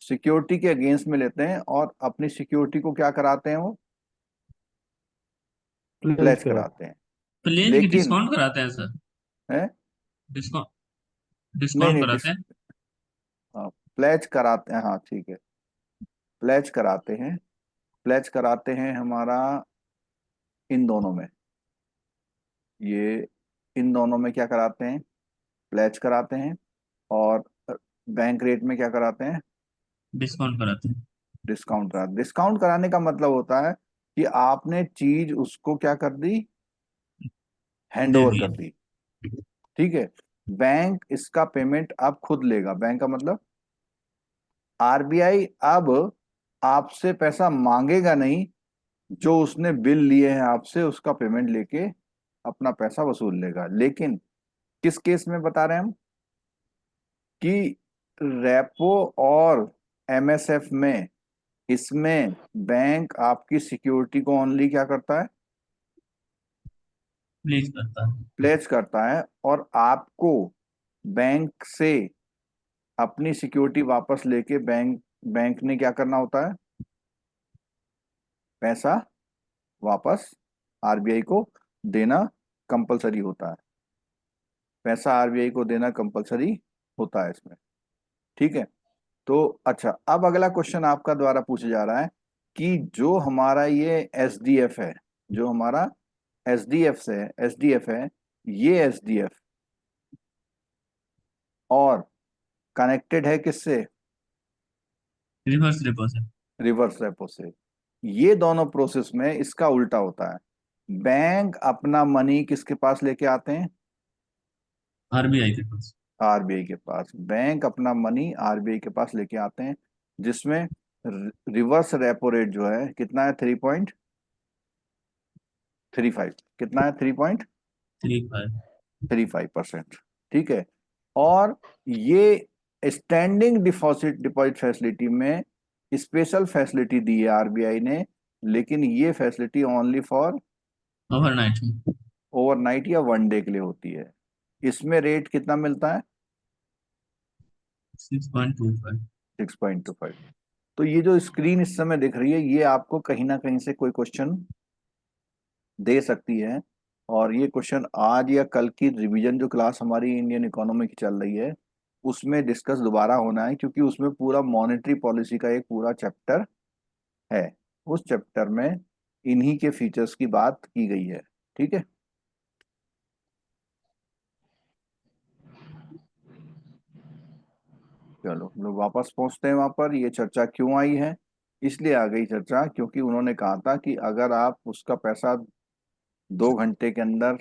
सिक्योरिटी के अगेंस्ट में लेते हैं, और अपनी सिक्योरिटी को क्या कराते हैं? वो प्लेज प्लेज करा। कराते हैं। प्लेज की लेकिन डिस्काउंट कराते हैं सर। है, डिस्काउंट नहीं डिस्काउंट नहीं, कराते हैं। प्लेज कराते हैं, हाँ ठीक है, प्लेज कराते हैं। प्लेज कराते हैं हमारा इन दोनों में, ये इन दोनों में क्या कराते हैं? प्लेज कराते हैं। और बैंक रेट में क्या कराते हैं? डिस्काउंट कराते हैं। डिस्काउंट कराने का मतलब होता है कि आपने चीज उसको क्या कर दी? हैंड दे ओवर कर दिए। दी। ठीक है। बैंक इसका पेमेंट अब खुद लेगा। बैंक का मतलब, आरबीआई अब आपसे पैसा मांगेगा नहीं, जो उसने बिल लिए हैं आपसे उसका पेमेंट लेके अपना पैसा वसूल लेगा। लेकिन किस केस में बता रहे हैं हम? कि रेपो और एमएसएफ में, इसमें बैंक आपकी सिक्योरिटी को ओनली क्या करता है? प्लीज करता है। प्लेज करता है। और आपको बैंक से अपनी सिक्योरिटी वापस लेके बैंक बैंक ने क्या करना होता है? पैसा वापस आरबीआई को देना कंपलसरी होता है। पैसा आरबीआई को देना कंपलसरी होता है इसमें। ठीक है। तो अच्छा, अब अगला क्वेश्चन आपका द्वारा पूछा जा रहा है कि जो हमारा ये एसडीएफ है, जो हमारा एसडीएफ है, ये एसडीएफ और कनेक्टेड है किससे? Reverse deposit. रिवर्स रेपो से। ये दोनों प्रोसेस में इसका उल्टा होता है। बैंक अपना मनी किसके पास लेके आते हैं? आरबीआई के पास। आरबीआई के पास। बैंक अपना मनी आरबीआई के पास लेके आते हैं, जिसमें रिवर्स रेपो रेट जो है कितना है? 3.35। कितना है? 3.5। 3.35%। ठीक है। और ये स्टैंडिंग डिपॉजिट डिपॉजिट फैसिलिटी में स्पेशल फैसिलिटी दी है आरबीआई ने, लेकिन ये फैसिलिटी ओनली फॉर ओवरनाइट में। ओवरनाइट या 1 डे के लिए होती है। इसमें रेट कितना मिलता है? 6.25। 6.25। तो ये जो स्क्रीन इस समय दिख रही है, ये आपको कहीं ना कहीं से कोई क्वेश्चन दे सकती है। और ये क्वेश्चन आज या कल की रिवीजन जो क्लास हमारी इंडियन इकोनॉमी की चल रही है उसमें डिस्कस दोबारा होना है, क्योंकि उसमें पूरा मॉनेटरी पॉलिसी का एक पूरा चैप्टर है। उस चैप्टर में इन्हीं के फीचर्स की बात की गई है। ठीक है। चलो हम लोग वापस पहुंचते हैं वहां पर। ये चर्चा क्यों आई है? इसलिए आ गई चर्चा क्योंकि उन्होंने कहा था कि अगर आप उसका पैसा 2 घंटे के अंदर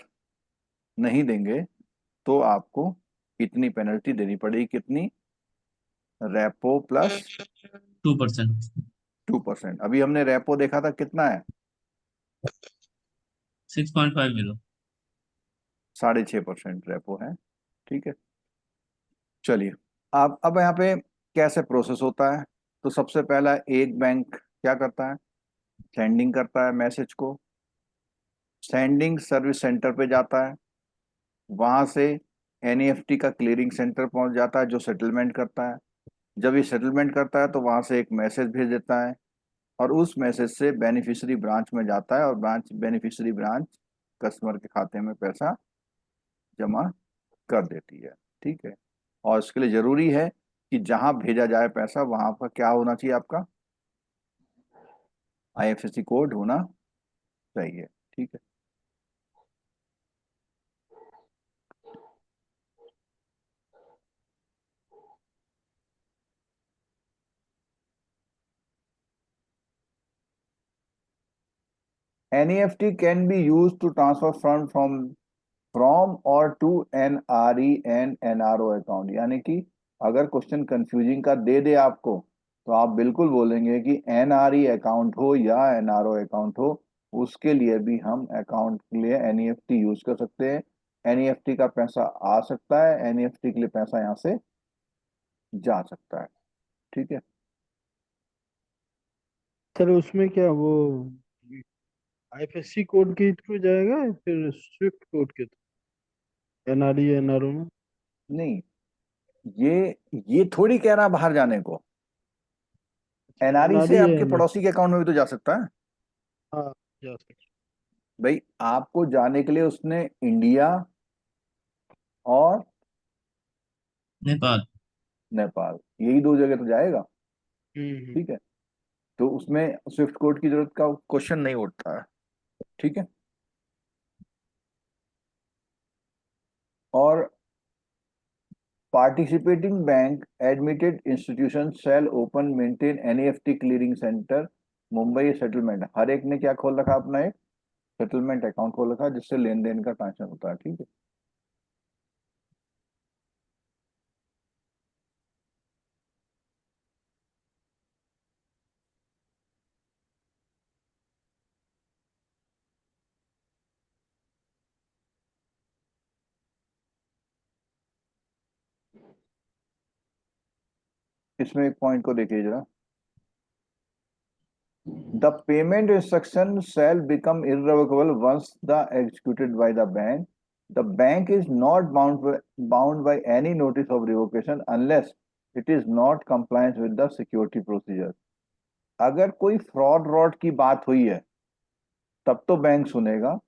नहीं देंगे तो आपको इतनी पेनल्टी देनी पड़ेगी। कितनी? Repo plus 2%। 2%। अभी हमने रेपो देखा था कितना है? 6.50। 6.5% रेपो है। ठीक है, चलिए। अब यहाँ पे कैसे प्रोसेस होता है? तो सबसे पहला एक बैंक क्या करता है? सेंडिंग करता है मैसेज को, सेंडिंग सर्विस सेंटर पे जाता है, वहां से एनईएफटी का क्लियरिंग सेंटर पहुंच जाता है जो सेटलमेंट करता है। जब ये सेटलमेंट करता है तो वहां से एक मैसेज भेज देता है और उस मैसेज से बेनिफिशियरी ब्रांच में जाता है और बेनिफिशियरी ब्रांच कस्टमर के खाते में पैसा जमा कर देती है। ठीक है, और इसके लिए जरूरी है कि जहां भेजा जाए पैसा वहां पर क्या होना चाहिए? आपका आईएफएससी कोड होना चाहिए। ठीक है, NEFT can be use to transfer fund from और to NRE and NRO account. यानी कि अगर क्वेश्चन कंफ्यूजिंग का दे दे आपको तो आप बिल्कुल बोलेंगे कि एनआरई अकाउंट हो या एनआरओ अकाउंट हो, उसके लिए भी हम अकाउंट के लिए एनईएफटी यूज कर सकते हैं। एनईएफटी का पैसा आ सकता है, एनईएफटी के लिए पैसा यहाँ से जा सकता है। ठीक है, सर उसमें क्या वो आईएफएससी कोड के थ्रू जाएगा या फिर स्विफ्ट कोड के थ्रू, एनआरई एनआरओ में? नहीं, ये थोड़ी कह रहा बाहर जाने को। एनआरई से एनआरई है आपके ना? पड़ोसी के अकाउंट में भी तो जा सकता है। हाँ, जा सकते। भाई आपको जाने के लिए उसने इंडिया और नेपाल। नेपाल, यही 2 जगह तो जाएगा। हम्म। ठीक है, तो उसमें स्विफ्ट कोड की जरूरत का क्वेश्चन नहीं उठता है। ठीक है, और participating bank admitted institution shall open maintain NEFT clearing centre Mumbai settlement. हर एक ने क्या खोल रखा? अपना एक सेटलमेंट अकाउंट खोल रखा जिससे लेन देन का ट्रांजेक्शन होता है। ठीक है, इसमें एक पॉइंट को देखिए जरा। The payment instruction shall become irrevocable once the executed by the bank. The bank is not bound by any notice of revocation unless it is not compliance with the security procedure. अगर कोई फ्रॉड रॉड की बात हुई है तब तो बैंक सुनेगा,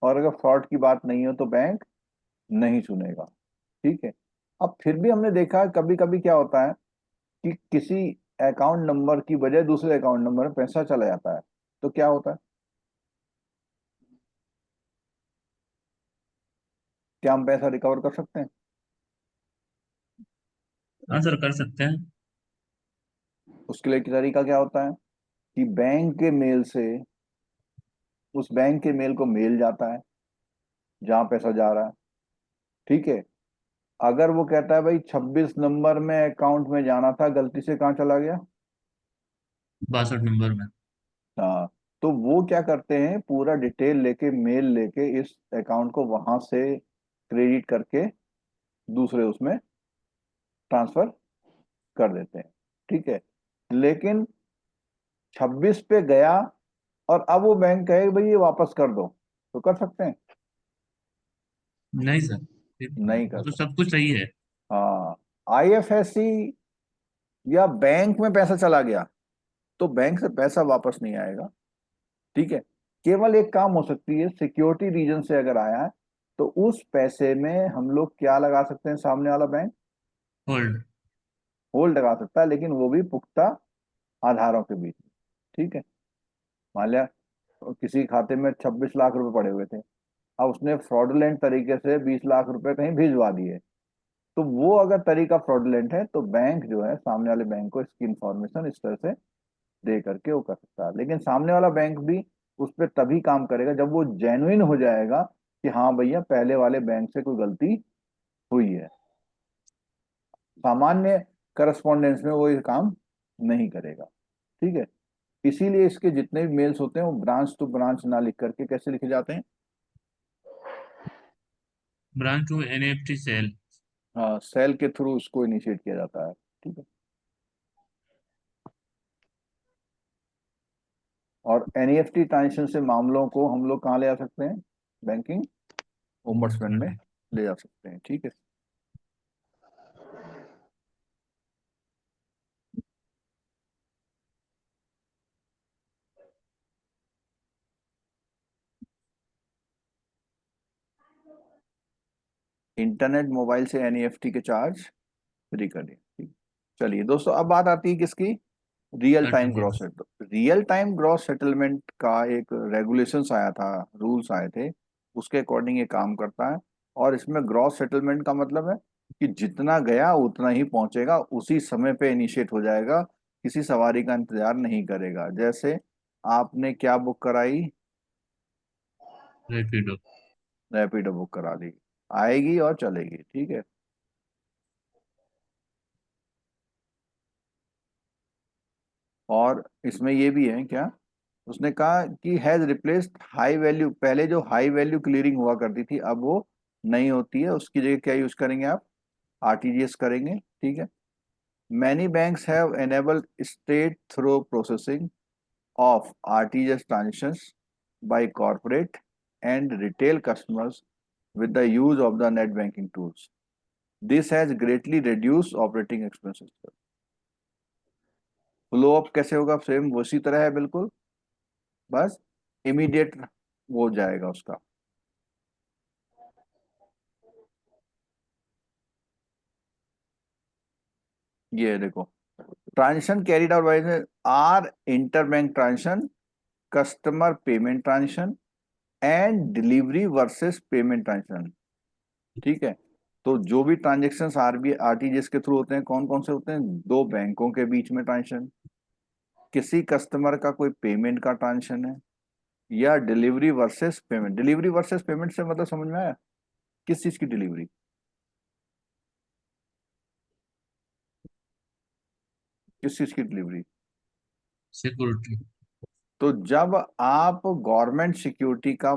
और अगर फ्रॉड की बात नहीं हो तो बैंक नहीं सुनेगा। ठीक है, अब फिर भी हमने देखा कभी कभी क्या होता है कि किसी अकाउंट नंबर की बजाय दूसरे अकाउंट नंबर में पैसा चला जाता है, तो क्या होता है? क्या हम पैसा रिकवर कर सकते हैं? हाँ सर, कर सकते हैं। उसके लिए तरीका क्या होता है कि बैंक के मेल से उस बैंक के मेल को मेल जाता है जहां पैसा जा रहा है। ठीक है, अगर वो कहता है भाई 26 नंबर में अकाउंट में जाना था, गलती से कहाँ चला गया? 62 नंबर में। हाँ, तो वो क्या करते हैं, पूरा डिटेल लेके मेल लेके इस अकाउंट को वहां से क्रेडिट करके दूसरे उसमें ट्रांसफर कर देते हैं। ठीक है, लेकिन 26 पे गया और अब वो बैंक कहे भाई ये वापस कर दो, तो कर सकते हैं? नहीं सर, नहीं वो कर तो सकते। सब कुछ सही है। हाँ, आईएफएससी या बैंक में पैसा चला गया तो बैंक से पैसा वापस नहीं आएगा। ठीक है, केवल एक काम हो सकती है, सिक्योरिटी रीजन से अगर आया है तो उस पैसे में हम लोग क्या लगा सकते हैं? सामने वाला बैंक होल्ड। होल्ड लगा सकता है, लेकिन वो भी पुख्ता आधारों के बीच में। ठीक है, मान लिया किसी खाते में 26 लाख रुपए पड़े हुए थे, अब उसने फ्रॉडुलेंट तरीके से 20 लाख रुपए कहीं भिजवा दिए, तो वो अगर तरीका फ्रॉडलेंट है तो बैंक जो है सामने वाले बैंक को इसकी इंफॉर्मेशन इस तरह से दे करके वो कर सकता है। लेकिन सामने वाला बैंक भी उस पर तभी काम करेगा जब वो जेन्युइन हो जाएगा कि हाँ भैया पहले वाले बैंक से कोई गलती हुई है। सामान्य करस्पॉन्डेंस में वो ये काम नहीं करेगा। ठीक है, इसीलिए इसके जितने भी मेल्स होते हैं वो ब्रांच टू ब्रांच ना लिख करके कैसे लिखे जाते हैं? Branch to NEFT cell. हाँ, सेल के थ्रू उसको इनिशिएट किया जाता है। ठीक है, और एनईएफटी ट्रांजेक्शन से मामलों को हम लोग कहाँ ले जा सकते हैं? बैंकिंग ओम्बड्समैन में ले जा सकते हैं। ठीक है, इंटरनेट मोबाइल से एनईएफटी के चार्ज फ्री कर दिए। ठीक, चलिए दोस्तों, अब बात आती है किसकी? Real time gross RTGS. Settle real time gross settlement का एक रेगुलेशंस आया था, रूल्स आए थे, उसके अकॉर्डिंग ये काम करता है। और इसमें ग्रॉस सेटलमेंट का मतलब है कि जितना गया उतना ही पहुंचेगा, उसी समय पे इनिशिएट हो जाएगा, किसी सवारी का इंतजार नहीं करेगा। जैसे आपने क्या बुक कराई? रैपिडो। रैपिडो बुक करा ली, आएगी और चलेगी। ठीक है, और इसमें ये भी है क्या, उसने कहा कि हैज रिप्लेस्ड हाई वैल्यू, पहले जो हाई वैल्यू क्लियरिंग हुआ करती थी अब वो नहीं होती है, उसकी जगह क्या यूज करेंगे आप? आरटीजीएस करेंगे। ठीक है, many banks have enabled straight through processing of RTGS transactions by corporate and retail customers with the use of the net banking tools. This has greatly reduced operating expenses. Flow up कैसे होगा? सेम उसी तरह है बिल्कुल, बस इमीडिएट वो हो जाएगा उसका। ये देखो, transaction carried out by are interbank transaction, customer payment transaction and delivery versus payment transaction. ठीक है, तो जो भी ट्रांजेक्शन आरबीआई आरटीजीएस के थ्रू होते हैं कौन कौन से होते हैं? दो बैंकों के बीच में ट्रांजेक्शन, किसी कस्टमर का कोई पेमेंट का ट्रांजेक्शन है, या delivery versus payment. Delivery versus payment से मतलब समझ में आया? किस चीज की डिलीवरी? किस चीज की डिलीवरी? सिक्योरिटी। तो जब आप गवर्नमेंट सिक्योरिटी का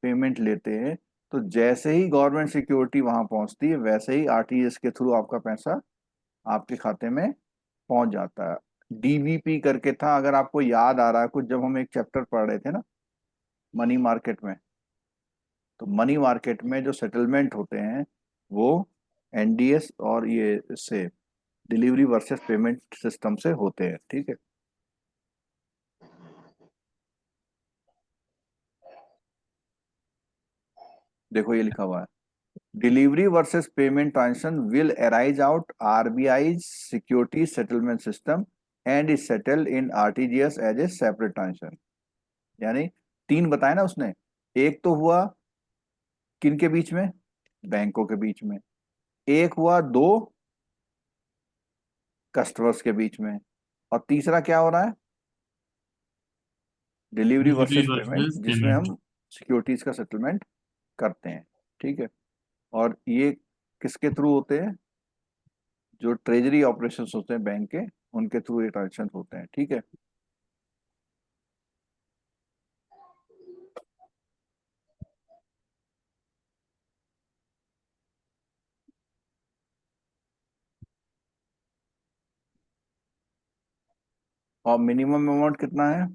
पेमेंट लेते हैं तो जैसे ही गवर्नमेंट सिक्योरिटी वहां पहुंचती है वैसे ही आरटीजीएस के थ्रू आपका पैसा आपके खाते में पहुंच जाता है। डीवीपी करके था, अगर आपको याद आ रहा है कुछ, जब हम एक चैप्टर पढ़ रहे थे ना मनी मार्केट में, तो मनी मार्केट में जो सेटलमेंट होते हैं वो एनडीएस और ये से डिलीवरी वर्सेस पेमेंट सिस्टम से होते हैं। ठीक है, देखो ये लिखा हुआ है, delivery versus payment transaction will arise out RBI security settlement system and is settled in RTGS as a separate transaction. यानी तीन बताया ना उसने, एक तो हुआ किन के बीच में? बैंकों के बीच में, एक हुआ दो कस्टमर्स के बीच में, और तीसरा क्या हो रहा है? Delivery delivery versus payment, versus जिसमें पेमेंट। हम सिक्योरिटीज का सेटलमेंट करते हैं। ठीक है, और ये किसके थ्रू होते हैं? जो ट्रेजरी ऑपरेशंस होते हैं बैंक के, उनके थ्रू ये ट्रांजेक्शन होते हैं। ठीक है, और मिनिमम अमाउंट कितना है?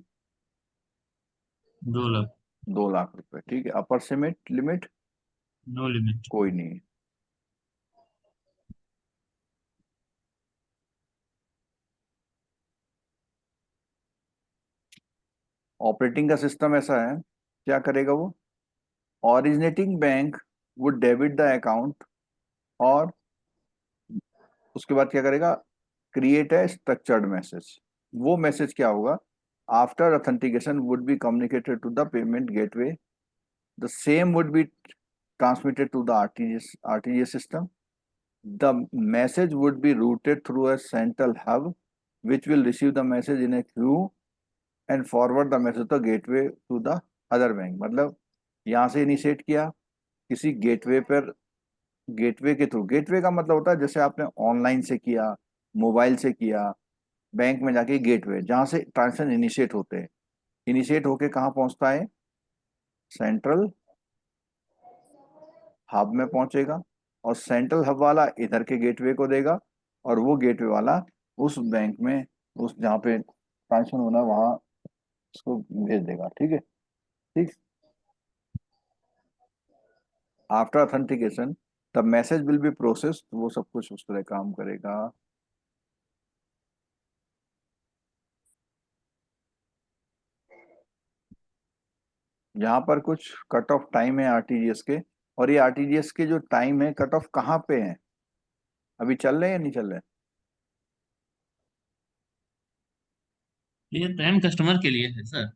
2 लाख। 2 लाख रुपए। ठीक है, upper limit limit no limit. कोई नहीं है। ऑपरेटिंग का सिस्टम ऐसा है, क्या करेगा वो? Originating bank would debit the account, और उसके बाद क्या करेगा? Create a structured message. वो मैसेज क्या होगा? After authentication would be communicated to the payment gateway, the same would be transmitted to the RTGS system, The message would be routed through a central hub, which will receive the message in a queue and forward the message to the gateway to the other bank. मतलब यहाँ से इनिशिएट किया किसी गेटवे पर, गेटवे के थ्रू, गेटवे का मतलब होता है जैसे आपने ऑनलाइन से किया, मोबाइल से किया, बैंक में जाके गेटवे, जहां से ट्रांजेक्शन इनिशिएट होते हैं, इनिशिएट होके कहाँ पहुंचता है, सेंट्रल हब में पहुंचेगा, और सेंट्रल हब वाला इधर के गेटवे को देगा, और वो गेटवे वाला उस बैंक में, उस जहाँ पे ट्रांजेक्शन होना है वहां उसको भेज देगा। ठीक है, ठीक। After authentication the message will be processed, वो सब कुछ उस तरह काम करेगा। यहाँ पर कुछ कट ऑफ टाइम है आरटीजीएस के, और ये आरटीजीएस के जो टाइम है कट ऑफ कहाँ पे है, अभी चल रहे हैं या नहीं चल रहे हैं? ये टाइम कस्टमर के लिए है sir.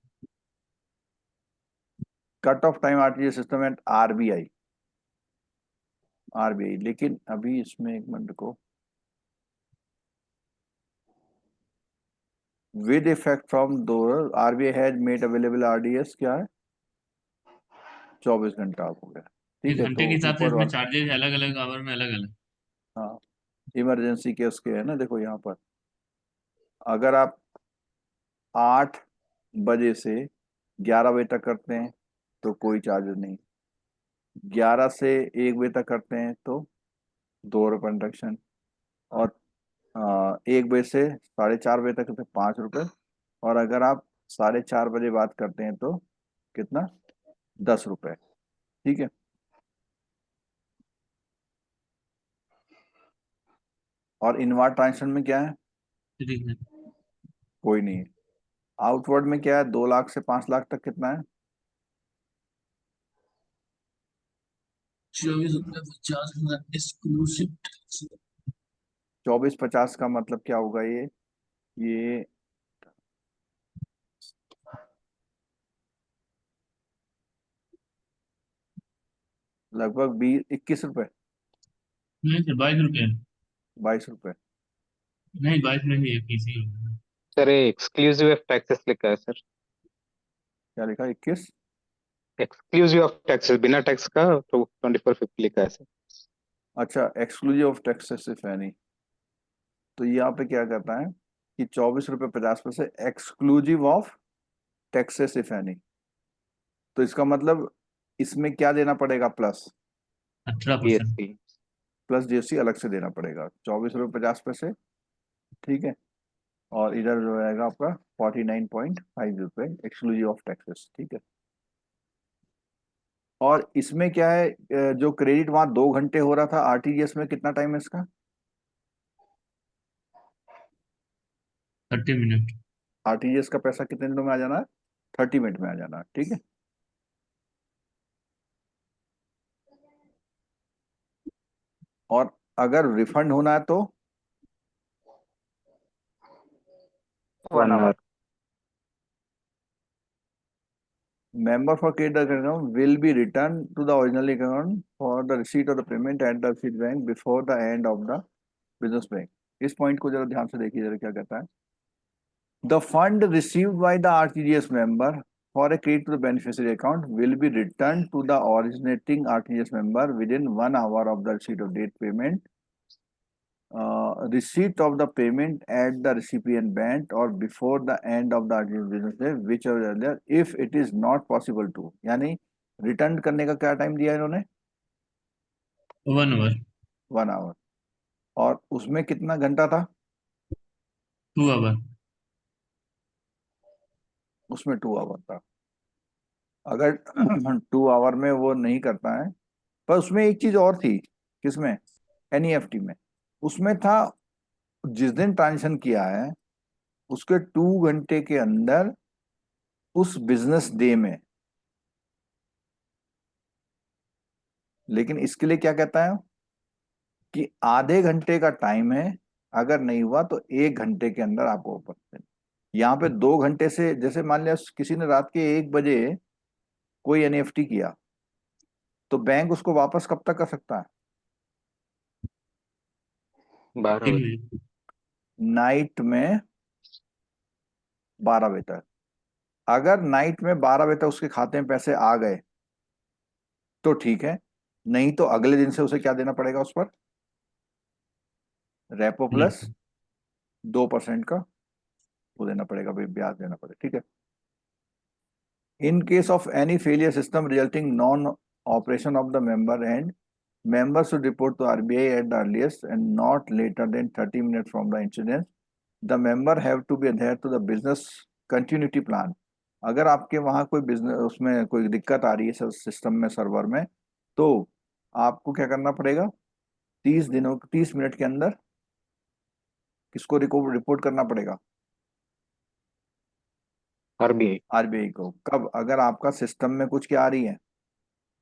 Cut off time RTGS system eight RBI, RBI, लेकिन अभी इसमें एक मिनट को, विद इफेक्ट फ्रॉम दो, RBI has made available RDS क्या है, 24 घंटा हो गया। ठीक एक है, घंटे तो के हिसाब से ऊपर इसमें वाला, चार्जेस अलग अलग आवर में अलग अलग। हाँ, इमरजेंसी के उसके है ना, देखो यहाँ पर अगर आप 8 बजे से 11 बजे तक करते हैं तो कोई चार्जेस नहीं, 11 से 1 बजे तक करते हैं तो 2 रुपये इंडक्शन, और 1 बजे से 4:30 बजे तक करते हैं 5 रुपये, और अगर आप 4:30 बजे बात करते हैं तो कितना, 10 रुपये। ठीक है, और इनवार्ड ट्रांजेक्शन में क्या है, ठीक है। कोई नहीं है। आउटवर्ड में क्या है, 2 लाख से 5 लाख तक कितना है, 24 रुपये 50 एक्सक्लूसिव। 24-50 का मतलब क्या होगा, ये लगभग 21 रुपये, नहीं सर 22 रुपये। 22 रुपये। नहीं 22 नहीं, ये किसी होगा। सर ये एक्सक्लूसिव ऑफ टैक्सेस लिखा है सर, क्या लिखा, 21? एक्सक्लूसिव ऑफ टैक्सेस, बिना टैक्स का तो 2450 लिखा है सर। अच्छा, exclusive of taxes if any, तो यहाँ पे क्या कहता है कि 24 रुपये 50 पैसे exclusive of taxes if any, तो इसका मतलब इसमें क्या देना पड़ेगा, प्लस 18%। जीएसटी। प्लस जीएसटी अलग से देना पड़ेगा, 24 रुपये 50 पैसे। ठीक है, और इधर जो रहेगा आपका 49.5 रुपये एक्सक्लूसिव ऑफ टैक्सेस। ठीक है, और इसमें क्या है, जो क्रेडिट वहां 2 घंटे हो रहा था, आरटीजीएस में कितना टाइम है इसका, 30 मिनट। आरटीजीएस का पैसा कितने दिनों में आ जाना है, 30 मिनट में आ जाना है। ठीक है, और अगर रिफंड होना है तो 1 1 hour. Hour. Member for credit account will be returned to the original account for the receipt of the payment at the receipt bank before the end of the business bank। इस पॉइंट को जरा ध्यान से देखिए, जरा क्या कहता है, the fund received by the RTGS member for a credit to the beneficiary account will be returned to the originating RTGS member within 1 hour of the receipt of date payment, receipt of the payment at the recipient bank or before the end of the RTGS business day, whichever earlier, if it is not possible to, यानी रिटर्न करने का क्या टाइम दिया इन्होंने, 1 आवर। 1 आवर, और उसमें कितना घंटा था, 2 आवर। उसमें 2 आवर था। अगर 2 आवर में वो नहीं करता है, पर उसमें एक चीज और थी, किसमें, एनईएफटी में, उसमें था जिस दिन ट्रांजेक्शन किया है उसके 2 घंटे के अंदर उस बिजनेस डे में, लेकिन इसके लिए क्या कहता है कि आधे घंटे का टाइम है, अगर नहीं हुआ तो 1 घंटे के अंदर आपको ओपन करना। यहाँ पे 2 घंटे से, जैसे मान लिया किसी ने रात के 1 बजे कोई एनईएफटी किया, तो बैंक उसको वापस कब तक कर सकता है, 12 3 बजे। बजे। नाइट में 12 बजे तक। अगर नाइट में 12 बजे तक उसके खाते में पैसे आ गए तो ठीक है, नहीं तो अगले दिन से उसे क्या देना पड़ेगा उस पर? रेपो प्लस 2% का वो देना पड़ेगा भाई, ब्याज देना पड़ेगा, ठीक है। In case of any failure system resulting non operation of the member and member should report to RBI at the earliest and not later than 30 minutes from the incident. The member have to be adhere to the business continuity plan. अगर आपके वहाँ कोई बिजनेस उसमें कोई दिक्कत आ रही है सिस्टम में, सर्वर में, तो आपको क्या करना पड़ेगा? 30 मिनट के अंदर किसको रिपोर्ट करना पड़ेगा? आरबीआई। आरबीआई को। कब? अगर आपका सिस्टम में कुछ क्या आ रही है,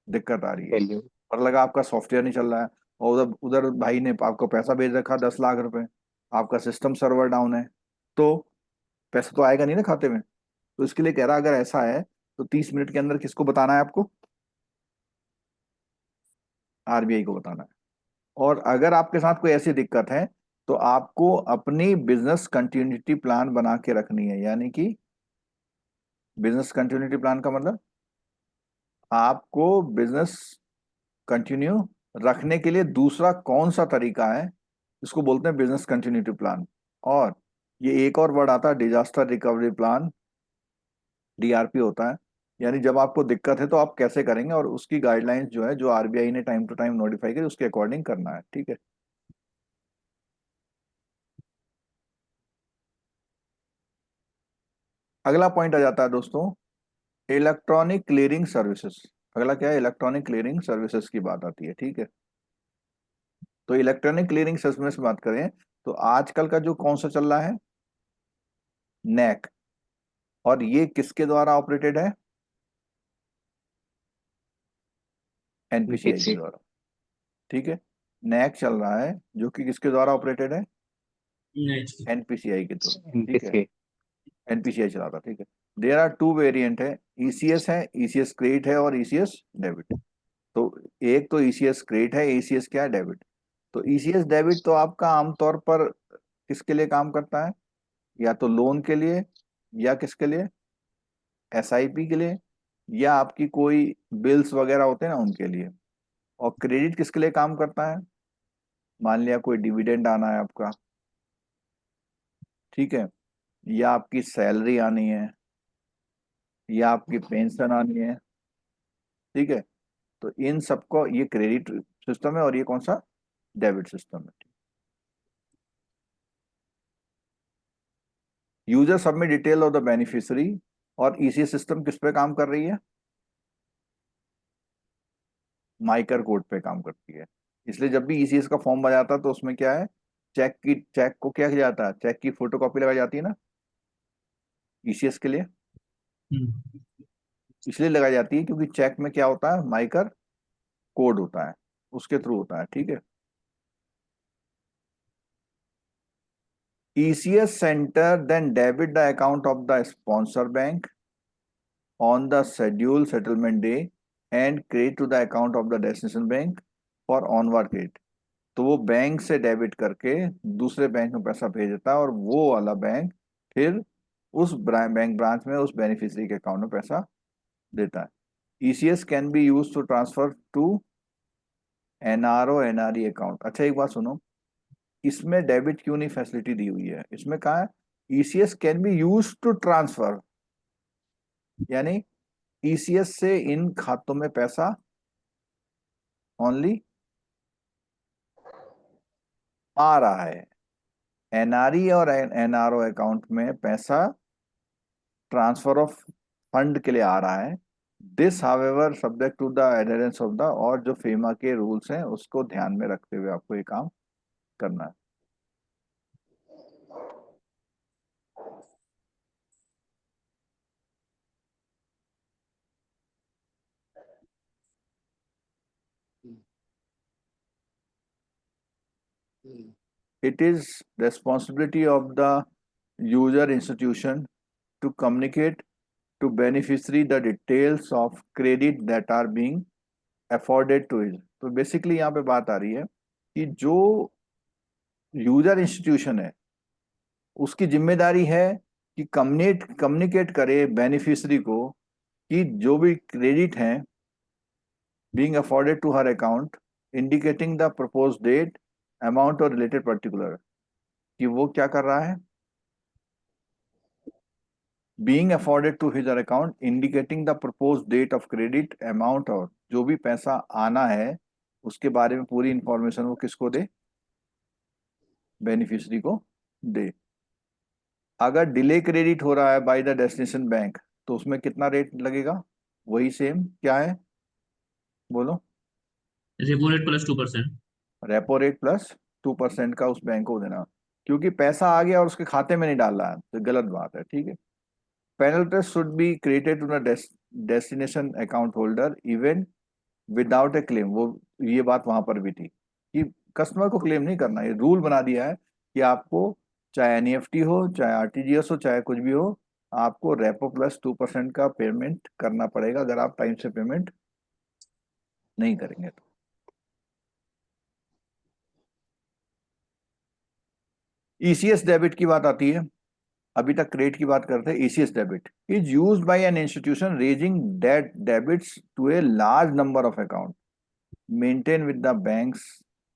दिक्कत आ रही है, वैल्यू। और लगा आपका सॉफ्टवेयर नहीं चल रहा है, और उधर उधर भाई ने आपको पैसा भेज रखा 10 लाख रुपए, आपका सिस्टम सर्वर डाउन है, तो पैसा तो आएगा नहीं ना खाते में। तो इसके लिए कह रहा अगर ऐसा है तो 30 मिनट के अंदर किसको बताना है आपको? आरबीआई को बताना है। और अगर आपके साथ कोई ऐसी दिक्कत है तो आपको अपनी बिजनेस कंटिन्यूटी प्लान बना के रखनी है। यानी कि बिजनेस कंटिन्यूटी प्लान का मतलब आपको बिजनेस कंटिन्यू रखने के लिए दूसरा कौन सा तरीका है, इसको बोलते हैं बिजनेस कंटिन्यूटी प्लान। और ये एक और वर्ड आता है, डिजास्टर रिकवरी प्लान, डीआरपी होता है। यानी जब आपको दिक्कत है तो आप कैसे करेंगे, और उसकी गाइडलाइंस जो है, जो आरबीआई ने टाइम टू टाइम नोटिफाई करी, उसके अकॉर्डिंग करना है, ठीक है। अगला पॉइंट आ जाता है दोस्तों, इलेक्ट्रॉनिक क्लियरिंग सर्विसेज। अगला क्या है? इलेक्ट्रॉनिक क्लियरिंग सर्विसेज की बात आती है, ठीक है। तो इलेक्ट्रॉनिक क्लियरिंग सर्विसेज में बात करें तो आजकल का जो कौन सा चल रहा है? नैक। और ये किसके द्वारा ऑपरेटेड है? एनपीसीआई के एनपीसी। द्वारा, ठीक है। नैक चल रहा है जो कि किसके द्वारा ऑपरेटेड है? नहीं। एनपीसीआई के थ्रू, ठीक है। एनपीसी। एनपीसीआई चलाता, ठीक है। देयर आर टू वेरिएंट है, ईसीएस है, ईसीएस क्रेडिट है, और ईसीएस डेबिट। तो एक तो ईसीएस क्रेडिट है, ईसीएस क्या है? डेबिट। तो ईसीएस डेबिट तो आपका आमतौर पर किसके लिए काम करता है? या तो लोन के लिए, या किसके लिए? एसआईपी के लिए, या आपकी कोई बिल्स वगैरह होते हैं ना, उनके लिए। और क्रेडिट किसके लिए काम करता है? मान लिया कोई डिविडेंड आना है आपका, ठीक है, या आपकी सैलरी आनी है, या आपकी पेंशन आनी है, ठीक है। तो इन सबको ये क्रेडिट सिस्टम है, और ये कौन सा? डेबिट सिस्टम है। User submit detail of the beneficiary. और ईसीएस सिस्टम किस पे काम कर रही है? माइकर कोड पे काम करती है। इसलिए जब भी ईसीएस का फॉर्म भरा जाता है तो उसमें क्या है? चेक को क्या किया जाता है? चेक की फोटोकॉपी लगाई जाती है ना ईसीएस के लिए। हम्म। इसलिए लगाई जाती है क्योंकि चेक में क्या होता है? माइकर कोड होता है, उसके थ्रू होता है, ठीक है। ECS center then debit the account of the sponsor bank on the scheduled settlement day and credit to the account of the destination bank for onward credit। तो वो बैंक से डेबिट करके दूसरे बैंक में पैसा भेज देता है, और वो वाला बैंक फिर उस बैंक ब्रांच में उस बेनिफिशियरी के अकाउंट में पैसा देता है। ECS can be use to transfer to NRO NRE account. अच्छा एक बात सुनो, इसमें डेबिट क्यों नहीं फैसिलिटी दी हुई है? इसमें कहा है ECS can be use to transfer, यानी ईसीएस से इन खातों में पैसा ओनली आ रहा है, एनआरई और एनआरओ अकाउंट में पैसा ट्रांसफर ऑफ फंड के लिए आ रहा है। This however subject to the adherence of the, और जो फेमा के रूल्स हैं उसको ध्यान में रखते हुए आपको ये काम करना है। It is responsibility of the user institution to communicate to beneficiary the details of credit that are being afforded to it। तो बेसिकली यहाँ पे बात आ रही है कि जो यूजर इंस्टीट्यूशन है, उसकी जिम्मेदारी है कि कम्युनिकेट करे बेनिफिशियरी को कि जो भी क्रेडिट है being afforded to her account indicating the proposed date amount और related particular, कि वो क्या कर रहा है, being afforded to his account indicating the proposed date of credit amount, और जो भी पैसा आना है उसके बारे में पूरी इंफॉर्मेशन वो किसको दे, बेनिफिशियरी को दे। अगर डिले क्रेडिट हो रहा है बाय द डेस्टिनेशन बैंक तो उसमें कितना रेट लगेगा, वही सेम क्या है, बोलो, रेपो रेट +2%। रेपो रेट +2% का उस बैंक को देना, क्योंकि पैसा आ गया और उसके खाते में नहीं डाल रहा है तो गलत बात है, ठीक है। Penalty should be created to the destination account holder even without a claim, वो ये बात वहां पर भी थी कि कस्टमर को क्लेम नहीं करना, ये रूल बना दिया है कि आपको चाहे एनईएफटी हो चाहे आरटीजीएस हो चाहे कुछ भी हो, आपको रेपो +2% का पेमेंट करना पड़ेगा अगर आप टाइम से पेमेंट नहीं करेंगे तो। ईसीएस डेबिट की बात आती है, अभी तक क्रेडिट की बात करते हैं। ECS debit is used by an institution raising debt debits to a large number of account maintain with the banks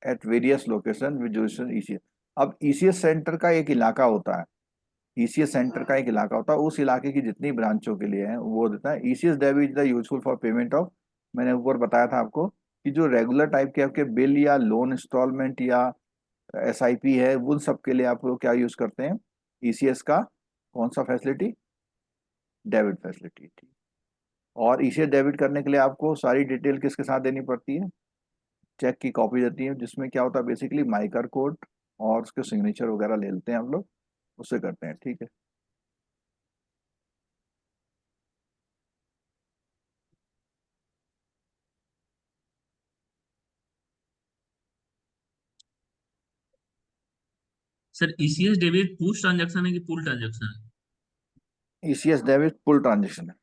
at various location with jurisdiction ECS. अब ईसीएस सेंटर का एक इलाका होता है, ईसीएस सेंटर का एक इलाका होता है, उस इलाके की जितनी ब्रांचों के लिए है वो देता है। ECS debit is the useful for payment of, मैंने ऊपर बताया था आपको कि जो रेगुलर टाइप के आपके बिल या लोन इंस्टॉलमेंट या एसआईपी है उन सब के लिए आप लोग क्या यूज करते हैं, ईसीएस का कौन सा फैसिलिटी, डेबिट फैसिलिटी, ठीक। और ईसीएस डेबिट करने के लिए आपको सारी डिटेल किसके साथ देनी पड़ती है, चेक की कॉपी देती है, जिसमें क्या होता है बेसिकली माइकर कोड और उसके सिग्नेचर वगैरह ले लेते हैं हम लोग, उससे करते हैं, ठीक है। Sir ECS debit push transaction है कि पुल ट्रांजैक्शन है? ईसीएस डेबिट पुल ट्रांजेक्शन है।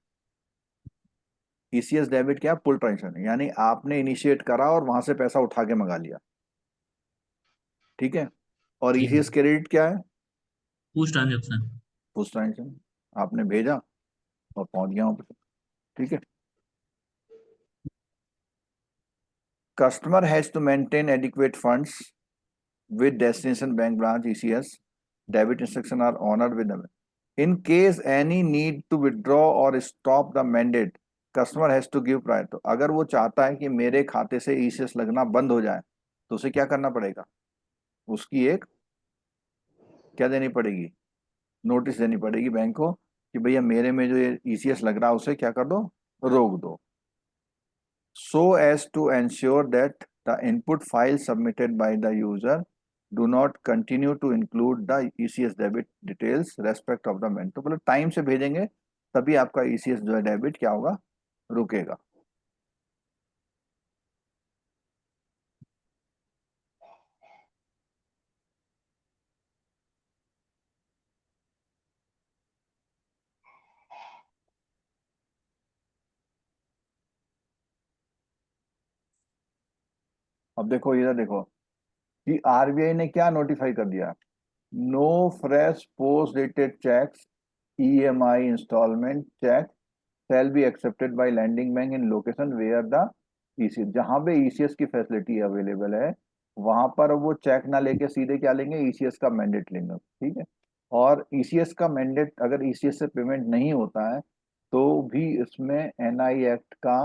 ईसीएस डेबिट क्या, पुल ट्रांजेक्शन है, यानी आपने इनिशिएट करा और वहां से पैसा उठा के मंगा लिया, ठीक है। और ठीक है। ईसीएस क्रेडिट क्या है, पुश ट्रांजैक्शन। पुश ट्रांजेक्शन, आपने भेजा और पहुंच गया वहां पर, ठीक है। Customer has to maintain adequate funds with destination bank branch ECS debit instruction are honored with them in case any need to withdraw or stop the mandate customer has to give prior, तो अगर वो चाहता है कि मेरे खाते से ECS लगना बंद हो जाए तो उसे क्या करना पड़ेगा, उसकी एक क्या देनी पड़ेगी, नोटिस देनी पड़ेगी बैंक को कि भैया मेरे में जो ये ECS लग रहा है उसे क्या कर दो, रोक दो, so as to ensure that the input file submitted by the user do not continue to include the ECS debit details respect of the man, तो मतलब टाइम से भेजेंगे तभी आपका ECS जो है डेबिट क्या होगा, रुकेगा। अब देखो इधर देखो कि आरबीआई ने क्या नोटिफाई कर दिया, no fresh post dated cheques EMI instalment cheque shall be accepted by lending bank in location where the ECS, जहां पे ECS की फैसिलिटी अवेलेबल है वहां पर वो चेक ना लेके सीधे क्या लेंगे, ECS का मैंडेट लेंगे, ठीक है। और ECS का मैंडेट अगर ECS से पेमेंट नहीं होता है तो भी इसमें एनआई एक्ट का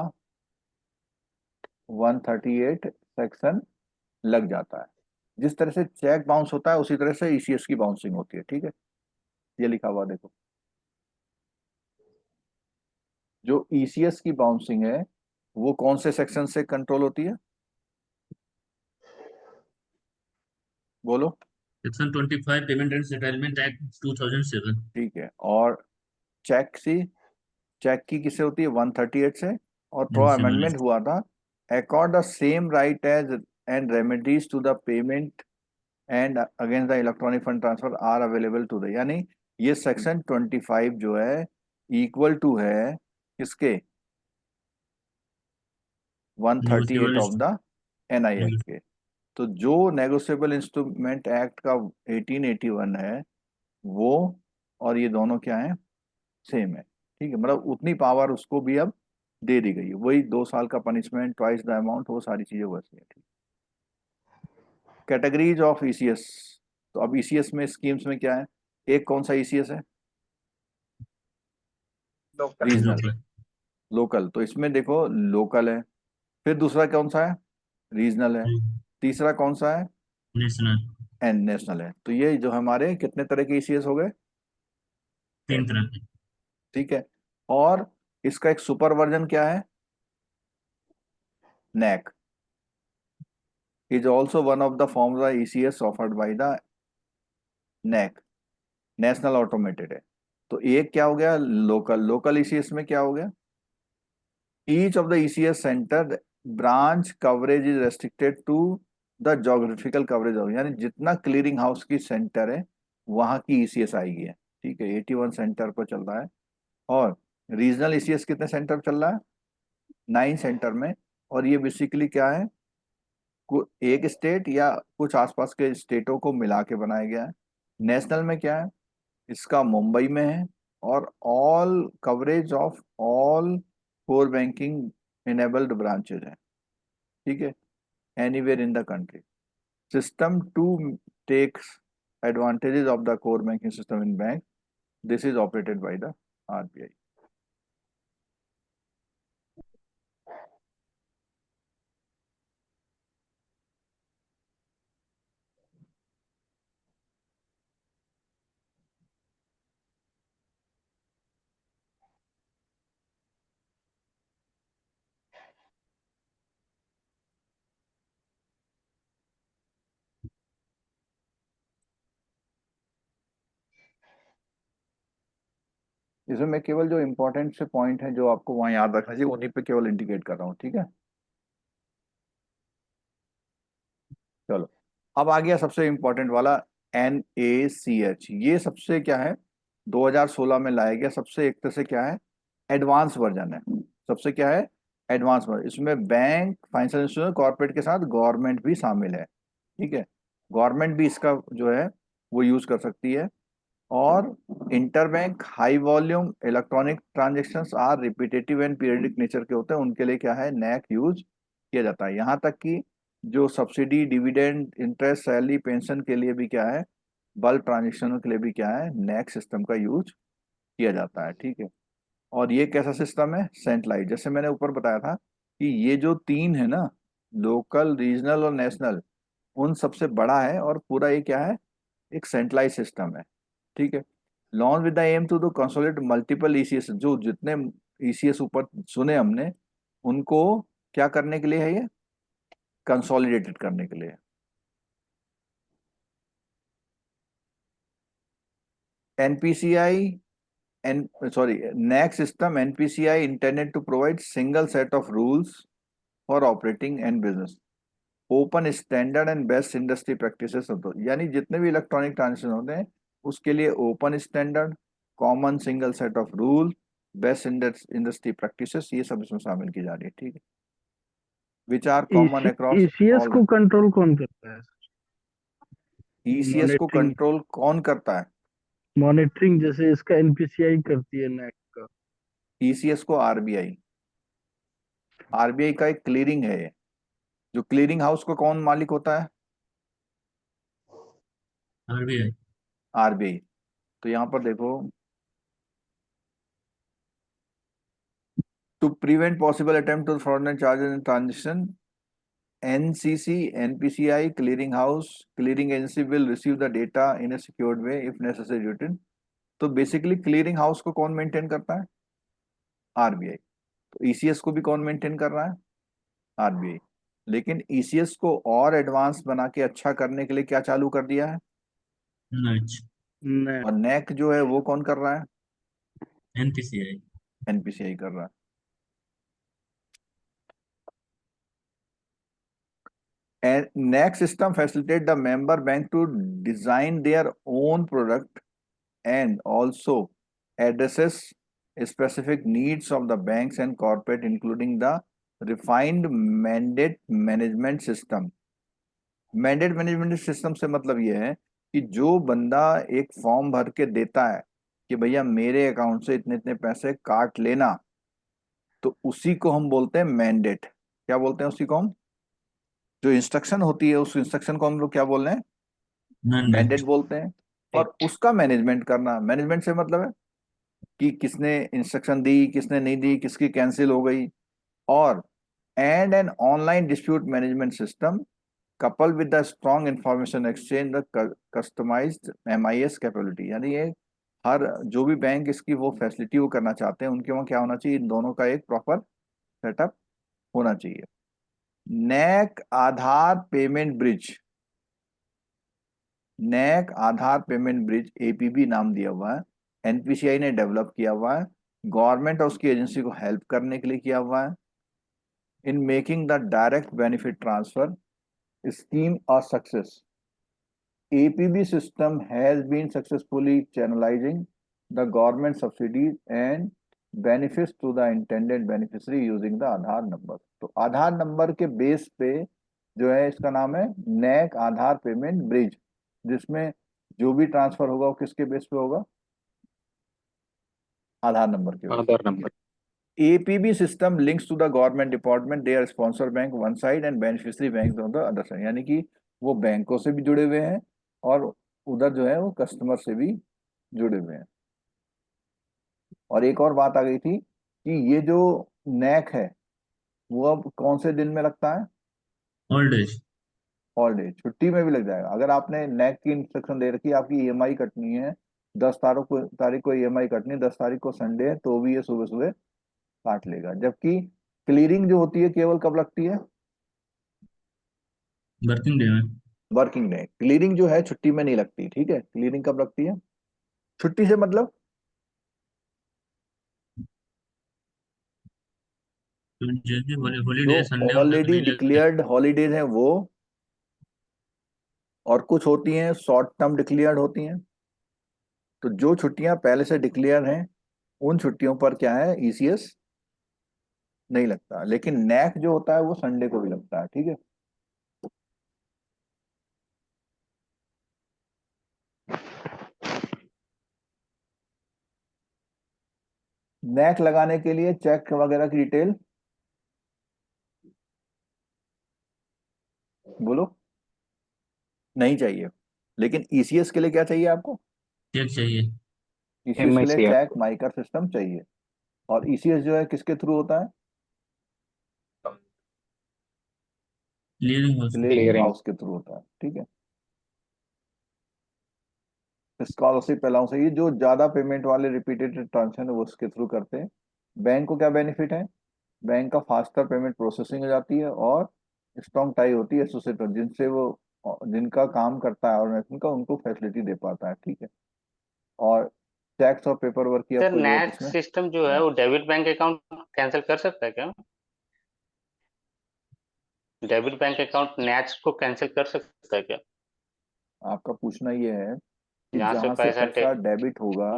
138 सेक्शन लग जाता है। जिस तरह से चेक बाउंस होता है उसी तरह से ECS की बाउंसिंग होती है, ठीक है। ये लिखा हुआ देखो, जो ECS की बाउंसिंग है वो कौन से सेक्शन से कंट्रोल होती है, बोलो, section 25 payment and settlement act 2007। ठीक है। और चेक सी, चेक की किससे होती है, 138 से, और थोड़ा अमेंडमेंट हुआ था, accord the same right as and remedies to the payment and against the electronic fund transfer are available to the, यानी ये सेक्शन 25 जो है इक्वल टू है किसके, 138 ऑफ द एनआई एक्ट के, तो जो नेगोशिएबल इंस्ट्रूमेंट एक्ट का 1881 है वो और ये दोनों क्या है, सेम है। ठीक है, मतलब उतनी पावर उसको भी अब दे दी गई है। वही 2 साल का पनिशमेंट, ट्वाइस द अमाउंट, वो सारी चीजें वैसी है। ठीक, कैटेगरीज ऑफ ईसीएस। तो अब ईसीएस में स्कीम्स में क्या है, एक कौन सा ईसीएस है, लोकल रीजनल, लोकल। लोकल। तो इसमें देखो लोकल है, फिर दूसरा कौन सा है, रीजनल है, तीसरा कौन सा है, नेशनल। एंड नेशनल है। तो ये जो हमारे कितने तरह के ईसीएस हो गए, 3 तरह के। ठीक है। और इसका एक सुपर वर्जन क्या है, NACH is also one of the forms of ECS offered by the NACH, national automated है। तो एक क्या हो गया, लोकल। लोकल ईसीएस में क्या हो गया, each of the ECS centre branch coverage is restricted to the geographical coverage of, यानी जितना क्लियरिंग हाउस की सेंटर है वहां की ईसीएस आएगी है। ठीक है, 81 सेंटर पर चल रहा है। और रीजनल ईसीएस कितने सेंटर चल रहा है, 9 सेंटर में। और ये बेसिकली क्या है, एक स्टेट या कुछ आसपास के स्टेटों को मिला के बनाया गया है। नेशनल में क्या है, इसका मुंबई में है, और all coverage of all core banking enabled branches है। ठीक है, anywhere in the country. System to takes advantages of the core banking system in bank, this is operated by the RBI. इसमें मैं केवल जो इंपॉर्टेंट से पॉइंट है जो आपको वहां याद रखना चाहिए उन्हीं पे केवल इंडिकेट कर रहा हूँ। ठीक है, चलो अब आ गया सबसे इंपॉर्टेंट वाला, NACH। ये सबसे क्या है, 2016 में लाया गया सबसे, एक तरह से क्या है, एडवांस वर्जन है। सबसे क्या है, एडवांस वर्जन। इसमें बैंक, फाइनेंशियल इंस्टीट्यूशन, कॉर्पोरेट के साथ गवर्नमेंट भी शामिल है। ठीक है, गवर्नमेंट भी इसका जो है वो यूज कर सकती है। और interbank high volume electronic transactions are repetitive and periodic nature के होते हैं, उनके लिए क्या है, नैक यूज किया जाता है। यहाँ तक कि जो subsidy, dividend, interest, salary, pension के लिए भी क्या है, बल्क ट्रांजेक्शन के लिए भी क्या है, नैक सिस्टम का यूज किया जाता है। ठीक है, और ये कैसा सिस्टम है, सेंट्रलाइज। जैसे मैंने ऊपर बताया था कि ये जो तीन है ना, लोकल, रीजनल और नेशनल, उन सबसे बड़ा है, और पूरा ये क्या है, एक सेंट्रलाइज सिस्टम है। ठीक है, launch with the aim to the consolidate multiple ECS, जो जितने ईसीएस ऊपर सुने हमने उनको क्या करने के लिए है, ये कंसोलिडेटेड करने के लिए। NPCI N sorry next system NPCI internet to provide single set of rules for operating and business, open standard and best industry practices. यानी जितने भी इलेक्ट्रॉनिक ट्रांजेक्शन होते हैं उसके लिए open standard, common single set of rule, best industry practices, ये सब इसमें शामिल की जा रही है। ठीक है, which are common across ECS all. को कंट्रोल कौन करता है? ईसीएस को मॉनिटरिंग, कंट्रोल कौन करता है, मॉनिटरिंग जैसे इसका एनपीसीआई करती है नैक का। ईसीएस को आरबीआई, आरबीआई का एक क्लियरिंग है ये। जो क्लियरिंग हाउस को कौन मालिक होता है, आरबीआई। आरबीआई। तो यहाँ पर देखो, to prevent possible attempt to fraudulent charges in transaction, NCC, NPCI, clearing house, clearing agency will receive the data in a secured way if necessary written। तो बेसिकली क्लियरिंग हाउस को कौन मेंटेन करता है, आरबीआई। तो ईसीएस को भी कौन मेंटेन कर रहा है, आरबीआई। लेकिन ईसीएस को और एडवांस बना के अच्छा करने के लिए क्या चालू कर दिया है, नच। नैक। और नैक जो है वो कौन कर रहा है, एनपीसीआई। एनपीसीआई कर रहा है। And NAC system facilitate the member bank to design their own product and also addresses specific needs of the banks and corporate, including the refined mandate management system mandate management system से मतलब ये है कि जो बंदा एक फॉर्म भर के देता है कि भैया मेरे अकाउंट से इतने इतने पैसे काट लेना, तो उसी को हम बोलते हैं मैंडेट। क्या बोलते हैं उसी को हम? जो इंस्ट्रक्शन होती है उस इंस्ट्रक्शन को हम लोग क्या बोल रहे हैं? Mandate mandate. बोलते हैं। और उसका मैनेजमेंट करना, मैनेजमेंट से मतलब है कि किसने इंस्ट्रक्शन दी, किसने नहीं दी, किसकी कैंसिल हो गई। और and an online dispute management system coupled with the strong information exchange, the customized MIS capability, यानी ये हर जो भी बैंक इसकी वो फैसिलिटी वो करना चाहते हैं उनके वहाँ क्या होना चाहिए, इन दोनों का एक प्रॉपर सेटअप होना चाहिए। नैक आधार पेमेंट ब्रिज, नैक आधार पेमेंट ब्रिज एपीबी नाम दिया हुआ है, एनपीसीआई ने डेवलप किया हुआ है, गवर्नमेंट और उसकी एजेंसी को हेल्प करने के लिए किया हुआ है in making the direct benefit transfer scheme a success. APB system has been successfully channelizing the government subsidies and benefits to the intended beneficiary using the Aadhaar number. तो आधार नंबर के बेस पे जो है इसका नाम है नैक आधार पेमेंट ब्रिज, जिसमें जो भी ट्रांसफर होगा वो किसके बेस पे होगा? आधार नंबर के base. Aadhaar number. APB system links to the government department, their sponsor bank one side and beneficiary banks on the other side, यानी कि वो बैंकों से भी जुड़े हुए हैं और उधर जो है वो कस्टमर से भी जुड़े हुए हैं। और एक और बात आ गई थी कि ये जो नैक है वो अब कौन से दिन में लगता है? Old age. हॉलीडे, छुट्टी में भी लग जाएगा। अगर आपने नैक की इंस्ट्रक्शन दे रखी है आपकी ईएमआई कटनी है 10 तारीख को ईएमआई कटनी है, 10 तारीख को संडे है, तो भी ये सुबह सुबह काट लेगा। जबकि क्लियरिंग जो होती है केवल कब लगती है? वर्किंग डे में। Working day. क्लियरिंग जो है छुट्टी में नहीं लगती, ठीक है? क्लियरिंग कब लगती है? छुट्टी से मतलब तो जैसे जो हॉलीडे संडे वनडे तो ऑलरेडी नहीं लगते। डिक्लेयर्ड हॉलीडेज हैं वो, और कुछ होती हैं शॉर्ट टर्म डिक्लेयर्ड होती हैं। तो जो छुट्टियां पहले से डिक्लेयर हैं उन छुट्टियों पर क्या है, ईसीएस नहीं लगता। लेकिन नैक जो होता है वो संडे को भी लगता है, ठीक है? नैक लगाने के लिए चेक वगैरह की डिटेल बोलो। नहीं चाहिए। लेकिन ईसीएस के लिए क्या चाहिए आपको? चेक चाहिए। ईसीएस के लिए MICR। चेक माइकर सिस्टम चाहिए। और ईसीएस जो है किसके थ्रू होता है? Clearing house. Clearing clearing. House के थ्रू होता है, ठीक है? स्कॉलरशिप अलाउंस है, ये जो ज्यादा पेमेंट वाले रिपीटेड ट्रांजेक्शन है वो उसके थ्रू करते हैं। बैंक को क्या बेनिफिट है? बैंक का फास्टर पेमेंट प्रोसेसिंग हो जाती है और स्ट्रॉन्ग टाई होती है एसोसिएट जिनसे वो, जिनका काम करता है ऑर्गेनाइजेशन का, उनको फैसिलिटी दे पाता है, ठीक है? और टैक्स और पेपर वर्क की सर आपको जरूरत नैक इसमें। सिस्टम जो है हाँ, वो डेबिट बैंक अकाउंट कैंसिल कर सकता है क्या? डेबिट बैंक अकाउंट नैक्स को कैंसिल कर सकता है क्या? आपका पूछना ये है कि जहाँ से जहां से पैसा पैसा डेबिट होगा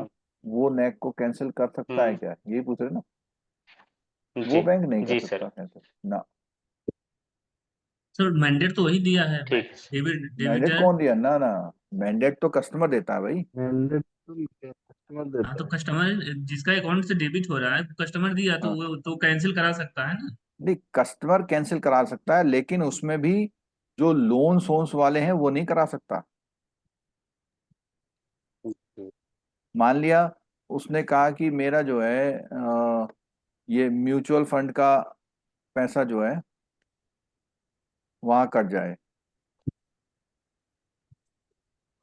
वो नैक को कैंसिल कर सकता है हम्म, क्या, यही पूछ रहे ना? वो जी। बैंक नहीं कर जी सकता सर। कैंसिल ना। सर मैंडेट तो वही दिया है। ठीक है सर। Debit mandate debtor. कौन दिया? ना ना, मैंडेट तो कस्टमर देता है भाई। मैंडेट तो कस्टमर हाँ देता तो है। कस्टमर जिसका अकाउंट से डेबिट हो रहा है कस्टमर दिया तो हाँ, वो तो कैंसिल करा सकता है ना। नहीं कस्टमर कैंसिल करा सकता है लेकिन उसमें भी जो लोन सोन्स वाले हैं वो नहीं करा सकता। मान लिया उसने कहा कि मेरा जो है ये म्यूचुअल फंड का पैसा जो है वहां कट जाए,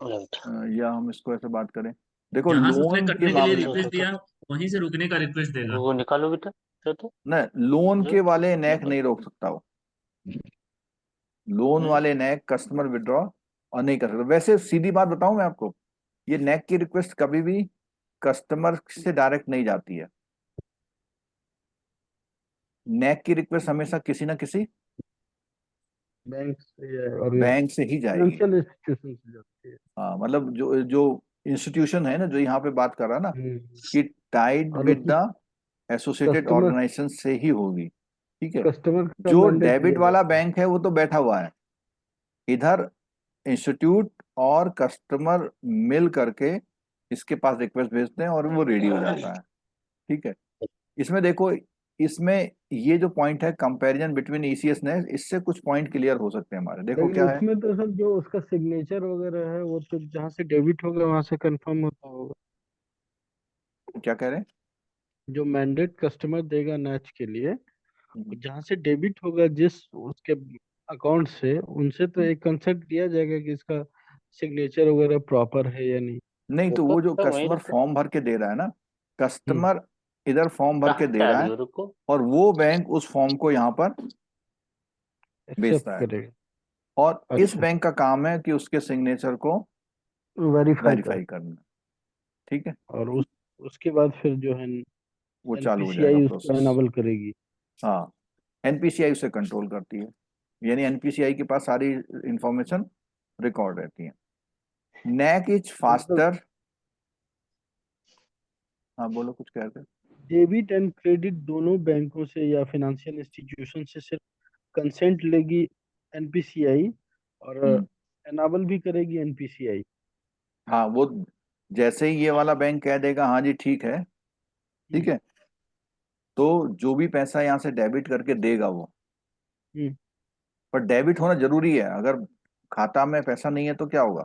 राइट। या हम इसको ऐसे बात करें, देखो जहां से उसने लोन के कटने के लिए मामले, रिक्वेस्ट दिया वहीं से रुकने का रिक्वेस्ट देगा। वो निकालो बेटा। तो न लोन जो के वाले नैक नहीं रोक सकता वो। लोन वाले नैक कस्टमर विड्रॉ और नहीं कर सकता। वैसे सीधी बात बताऊं मैं आपको, ये नैक की रिक्वेस्ट कभी भी कस्टमर से डायरेक्ट नहीं जाती है। नैक की रिक्वेस्ट हमेशा किसी ना किसी बैंक से या और बैंक से ही जाएगी। फाइनेंशियल इंस्टीट्यूशन से जाती है। हाँ मतलब जो जो इंस्टीट्यूशन है ना जो यहाँ पे बात कर रहा है ना, हम्म। कि टाइड और विद उसमें द एसोसिएटेड कस्टमर ऑर्गेनाइजेशन से ही होगी, ठीक है? कस्टमर का जो मैंडेट डेबिट लिया वाला जाता है। बैंक है वो तो बैठा हुआ है इधर इंस्टीट्यूट और कस्टमर मिल करके इसके पास रिक्वेस्ट भेजते हैं और वो रेडी हो जाता है। ठीक है, इसमें देखो, इसमें ये जो पॉइंट है कंपैरिजन बिटवीन ईसीएस ने, इससे कुछ पॉइंट क्लियर हो सकते हैं हमारे। देखो लेकिन क्या है, उसमें तो सर जो उसका सिग्नेचर वगैरह है वो तो जहाँ से डेबिट होगा वहां से कंफर्म होता होगा। क्या कह रहे हैं? जो मैंडेट कस्टमर देगा नैच के लिए, हम्म, जहाँ से डेबिट होगा जिस उसके अकाउंट से, उनसे तो हम्म। एक कंसेंट लिया जाएगा कि इसका सिग्नेचर वगैरह प्रॉपर है या नहीं। नहीं, तो रुको वो जो तो वहीं कस्टमर रुको। फॉर्म भर के दे रहा है ना, हम्म। कस्टमर इधर फॉर्म भर के कहाँ दे जा रहा रही है हो, रुको। और वो बैंक उस फॉर्म को यहाँ पर एक्सेप्ट बेचता है। करेगा। और इस अच्छा, बैंक का काम है कि उसके सिग्नेचर को वेरीफाई कर। वेरीफाई करना। ठीक है, और उसके बाद फिर जो है वो चालू हो जाएगा एनपीसीआई उसको प्रोसेस। एनाबल करेगी। हाँ, एनपीसीआई उसे कंट्रोल करती है, यानी एनपीसीआई के पास सारी इंफॉर्मेशन रिकॉर्ड रहती है। नैक इज मतलब फास्टर। हाँ बोलो, कुछ कह रहे थे। डेबिट एंड क्रेडिट दोनों बैंकों से या फाइनेंशियल इंस्टीट्यूशन से सिर्फ कंसेंट लेगी एनपीसीआई, और हम्म। एनाबल भी करेगी एनपीसीआई। हाँ, वो जैसे ही ये वाला बैंक कह देगा हाँ जी ठीक है, ठीक है, तो जो भी पैसा यहाँ से डेबिट करके देगा वो, पर डेबिट होना जरूरी है। अगर खाता में पैसा नहीं है तो क्या होगा?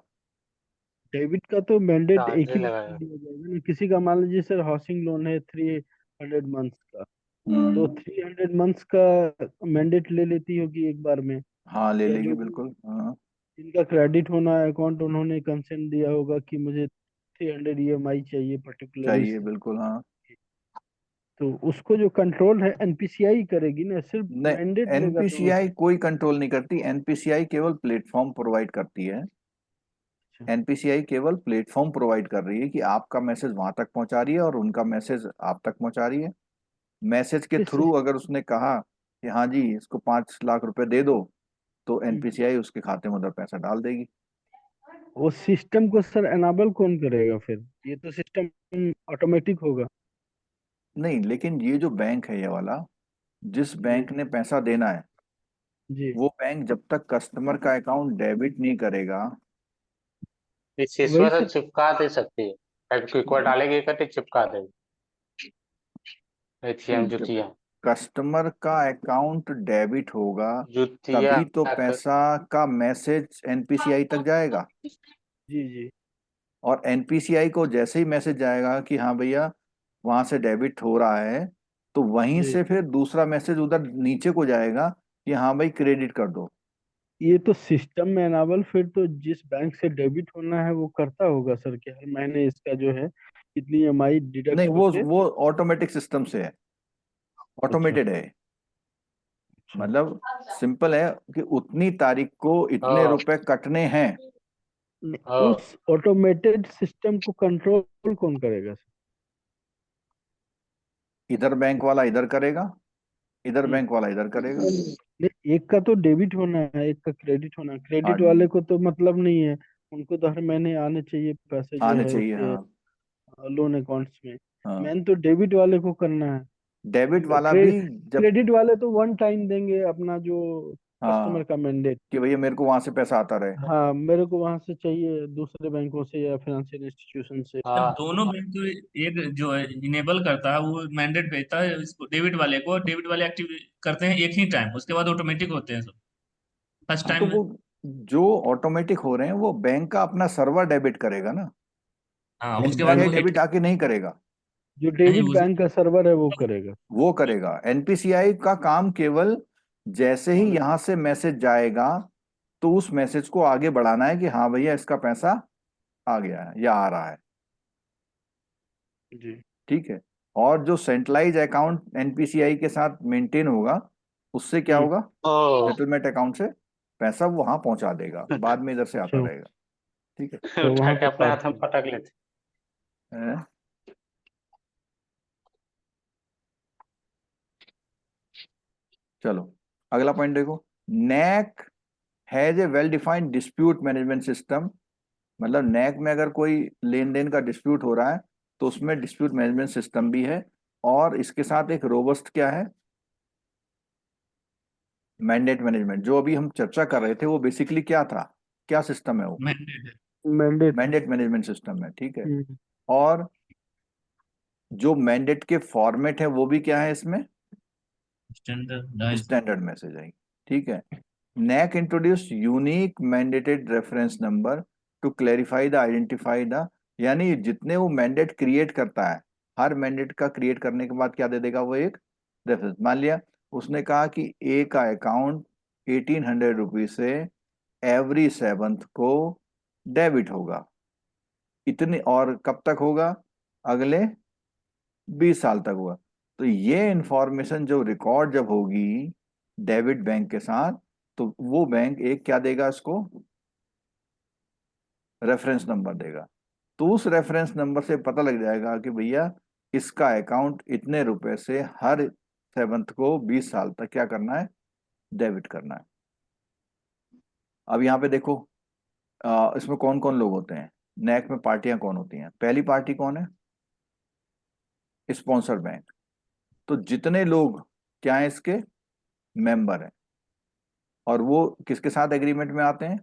डेबिट का तो मैंडेट एक चार्ज ही बार लगाया। दिया जाएगा ना। किसी का मान लीजिए सर हाउसिंग लोन है 300 मंथ्स का, तो हम्म। 300 मंथ्स का मैंडेट ले लेती होगी एक बार में। हाँ, ले या लेगी जो भी बिल्कुल, हाँ। इनका क्रेडिट होना है अकाउंट, उन्होंने कंसेंट दिया होगा कि मुझे 300 EMI चाहिए पर्टिकुलर इस, चाहिए बिल्कुल, हाँ। तो उसको जो कंट्रोल है एनपीसीआई करेगी ना, सिर्फ नहीं, मैंडेट लेगा तो एनपीसीआई कोई कंट्रोल नहीं करती, एनपीसीआई केवल प्लेटफॉर्म प्रोवाइड करती है। अच्छा। एनपीसीआई केवल प्लेटफॉर्म प्रोवाइड कर रही है कि आपका मैसेज वहां तक पहुंचा रही है और उनका मैसेज आप तक पहुंचा रही है। मैसेज के ये थ्रू अगर उसने कहा कि हाँ जी इसको 5 लाख रुपए दे दो, तो एनपीसीआई उसके खाते में उधर पैसा डाल देगी। वो सिस्टम को सर एनाबल कौन करेगा फिर? ये तो सिस्टम ऑटोमेटिक होगा। नहीं, लेकिन ये जो बैंक है ये वाला, जिस जी बैंक ने पैसा देना है, जी। वो बैंक जब तक कस्टमर का अकाउंट डेबिट नहीं करेगा। इस वही ईश्वर से सर। चिपका दे सकती है, एक बार डालेगी इकट्ठे चिपका देगी। एटीएम नहीं, जब जुतिया। कस्टमर का अकाउंट डेबिट होगा जुतिया। तभी तो पैसा का मैसेज एनपीसीआई तक जाएगा। जी जी और एनपीसीआई को जैसे ही मैसेज जाएगा कि हाँ भैया वहां से डेबिट हो रहा है, तो वहीं जी। से फिर दूसरा मैसेज उधर नीचे को जाएगा कि हाँ भाई क्रेडिट कर दो। ये तो सिस्टम में एनाबल फिर तो जिस बैंक से डेबिट होना है वो करता होगा सर, कि हर महीने इसका जो है इतनी EMI नहीं, डिडक्ट वो होके। वो ऑटोमेटिक सिस्टम से है, अच्छा ऑटोमेटेड है। अच्छा। मतलब सिंपल है कि उतनी तारीख को इतने हाँ। रुपए कटने हैं। हाँ। उस ऑटोमेटेड सिस्टम को कंट्रोल कौन करेगा सर? इधर बैंक वाला इधर करेगा, इधर हम्म। बैंक वाला इधर करेगा। नहीं, एक का तो डेबिट होना है, एक का क्रेडिट होना है। हाँ, क्रेडिट वाले को तो मतलब नहीं है, उनको तो हर महीने आने चाहिए पैसे जो आने है चाहिए, उसके हाँ। लोन अकाउंट्स में। हाँ, मैन तो डेबिट वाले को करना है। डेबिट वाला भी जब, क्रेडिट वाले तो वन टाइम देंगे अपना जो हाँ, कस्टमर का मैंडेट। कि भैया मेरे को वहां से पैसा आता रहे। हाँ, मेरे को वहां से चाहिए दूसरे बैंकों से या फाइनेंशियल इंस्टीट्यूशन से। जब हाँ। दोनों बैंक तो एक जो है इनेबल करता है, वो मैंडेट भेजता है इसको डेबिट वाले को, डेबिट वाले एक्टिव करते हैं एक ही टाइम, उसके बाद ऑटोमेटिक होते हैं सब फर्स्ट हाँ, तो टाइम में। वो जो ऑटोमेटिक हो रहे हैं वो बैंक का अपना सर्वर डेबिट करेगा ना, हाँ, उसके बाद एनपीसीआई वो डेबिट आके नहीं करेगा। जो नहीं डेबिट बैंक का सर्वर है वो करेगा। वो करेगा, एनपीसीआई का काम केवल जैसे ही यहां से मैसेज जाएगा तो उस मैसेज को आगे बढ़ाना है कि हाँ भैया इसका पैसा आ गया है या आ रहा है। जी। ठीक है, और जो सेंट्रलाइज अकाउंट एनपीसीआई के साथ मेंटेन होगा, उससे क्या हम्म। होगा? ओ। सेटलमेंट अकाउंट से पैसा वहां पहुंचा देगा, बाद में इधर से आता अच्छा रहेगा। ठीक है। अच्छा, उठा वहां के पे अपने पास हाथ में कर। पटक लेते। हैं? चलो, अगला पॉइंट देखो। NACH has a well defined dispute management system. मतलब नैक में अगर कोई लेन देन का डिस्प्यूट हो रहा है तो उसमें डिस्प्यूट मैनेजमेंट सिस्टम भी है। और इसके साथ एक रोबस्ट क्या है? मैंडेट मैनेजमेंट जो अभी हम चर्चा कर रहे थे वो बेसिकली क्या था, क्या सिस्टम है वो? Mandate mandate. Mandate management system है, ठीक है। हम्म। और जो मैंडेट के फॉर्मेट है वो भी क्या है इसमें? स्टैंडर्डाइज। स्टैंडर्ड मैसेज है, ठीक है। NAC introduce unique mandated reference number two clarify the identify the, यानी जितने वो मैंडेट क्रिएट करता है, हर मैंडेट का क्रिएट करने के बाद क्या दे देगा वो? एक रेफरेंस। मान लिया उसने कहा कि ए का अकाउंट 1800 रुपीज से एवरी 7th को डेबिट होगा, इतनी, और कब तक होगा? अगले 20 साल तक होगा। तो ये इंफॉर्मेशन जो रिकॉर्ड जब होगी डेबिट बैंक के साथ, तो वो बैंक एक क्या देगा इसको? रेफरेंस नंबर देगा। तो उस रेफरेंस नंबर से पता लग जाएगा कि भैया इसका अकाउंट इतने रुपए से हर 7th को 20 साल तक क्या करना है? डेबिट करना है। अब यहाँ पे देखो, इसमें कौन कौन लोग होते हैं? नैक में पार्टियां कौन होती हैं? पहली पार्टी कौन है? Sponsor bank. तो जितने लोग क्या है इसके मेंबर हैं, और वो किसके साथ एग्रीमेंट में आते हैं?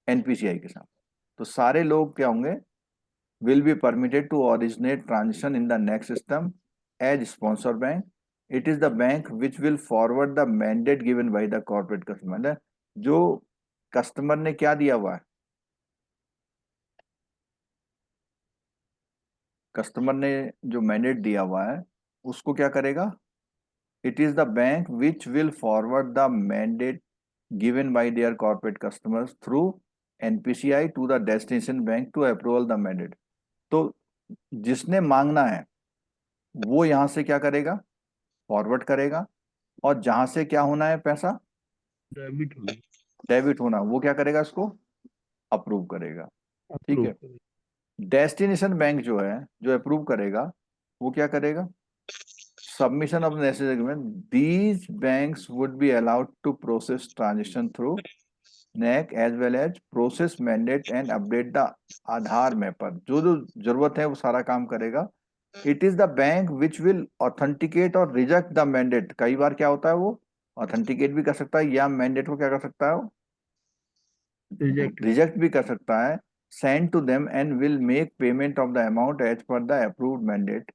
NPCI के साथ। तो सारे लोग क्या होंगे? Will be permitted to originate transaction in the next system as sponsor bank. It is the bank which will forward the mandate given by the corporate customer. जो कस्टमर ने क्या दिया हुआ है, कस्टमर ने जो मैंडेट दिया हुआ है उसको क्या करेगा? It is the bank which will forward the mandate given by their corporate customers through NPCI to the destination bank to approve the mandate। तो जिसने मांगना है वो यहां से क्या करेगा? फॉरवर्ड करेगा। और जहां से क्या होना है पैसा? डेबिट होना। डेबिट होना, वो क्या करेगा? इसको अप्रूव करेगा, ठीक अप्रूव है। करें। डेस्टिनेशन बैंक जो है, जो अप्रूव करेगा, वो क्या करेगा? Submission of necessary agreement, these banks would be allowed to process transaction through NAC as well as process mandate and update the Aadhaar mapper. जो जो जरूरत है वो सारा काम करेगा। It is the bank which will authenticate और रिजेक्ट द मैंडेट। कई बार क्या होता है, वो ऑथेंटिकेट भी कर सकता है या मैंडेट को क्या कर सकता है? रिजेक्ट। रिजेक्ट भी कर सकता है। Send to them and will make payment of the amount as per the approved mandate.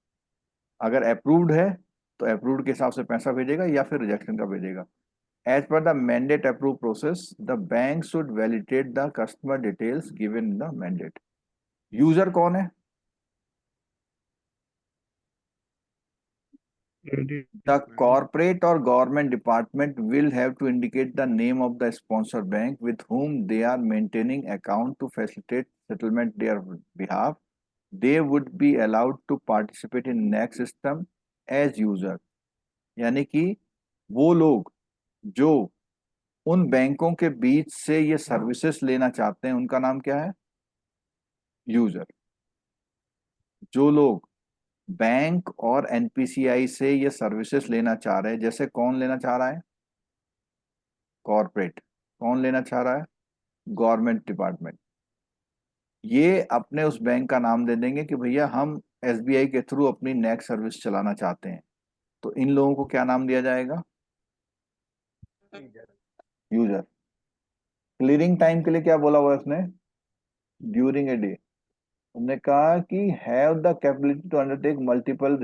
अगर अप्रूव्ड है तो अप्रूव्ड के हिसाब से पैसा भेजेगा या फिर रिजेक्शन का भेजेगा। As per the mandate approve process, the bank should validate the customer details given in the mandate। User कौन है? The corporate or government department will have to indicate the name of the sponsor bank with whom they are maintaining account to facilitate settlement their behalf। They would be allowed to participate in NAC system as user। यानी कि वो लोग जो उन बैंकों के बीच से ये सर्विसेज लेना चाहते हैं उनका नाम क्या है? यूजर। जो लोग बैंक और NPCI से ये सर्विसेज लेना चाह रहे हैं, जैसे कौन लेना चाह रहा है? कॉर्पोरेट। कौन लेना चाह रहा है? Government department. ये अपने उस बैंक का नाम दे देंगे कि भैया हम SBI के थ्रू अपनी नेक्स्ट सर्विस चलाना चाहते हैं। तो इन लोगों को क्या नाम दिया जाएगा? यूजर। क्लियरिंग टाइम के लिए क्या बोला हुआ है उसने? During a day. हमने कहा कि have the capability to undertake multiple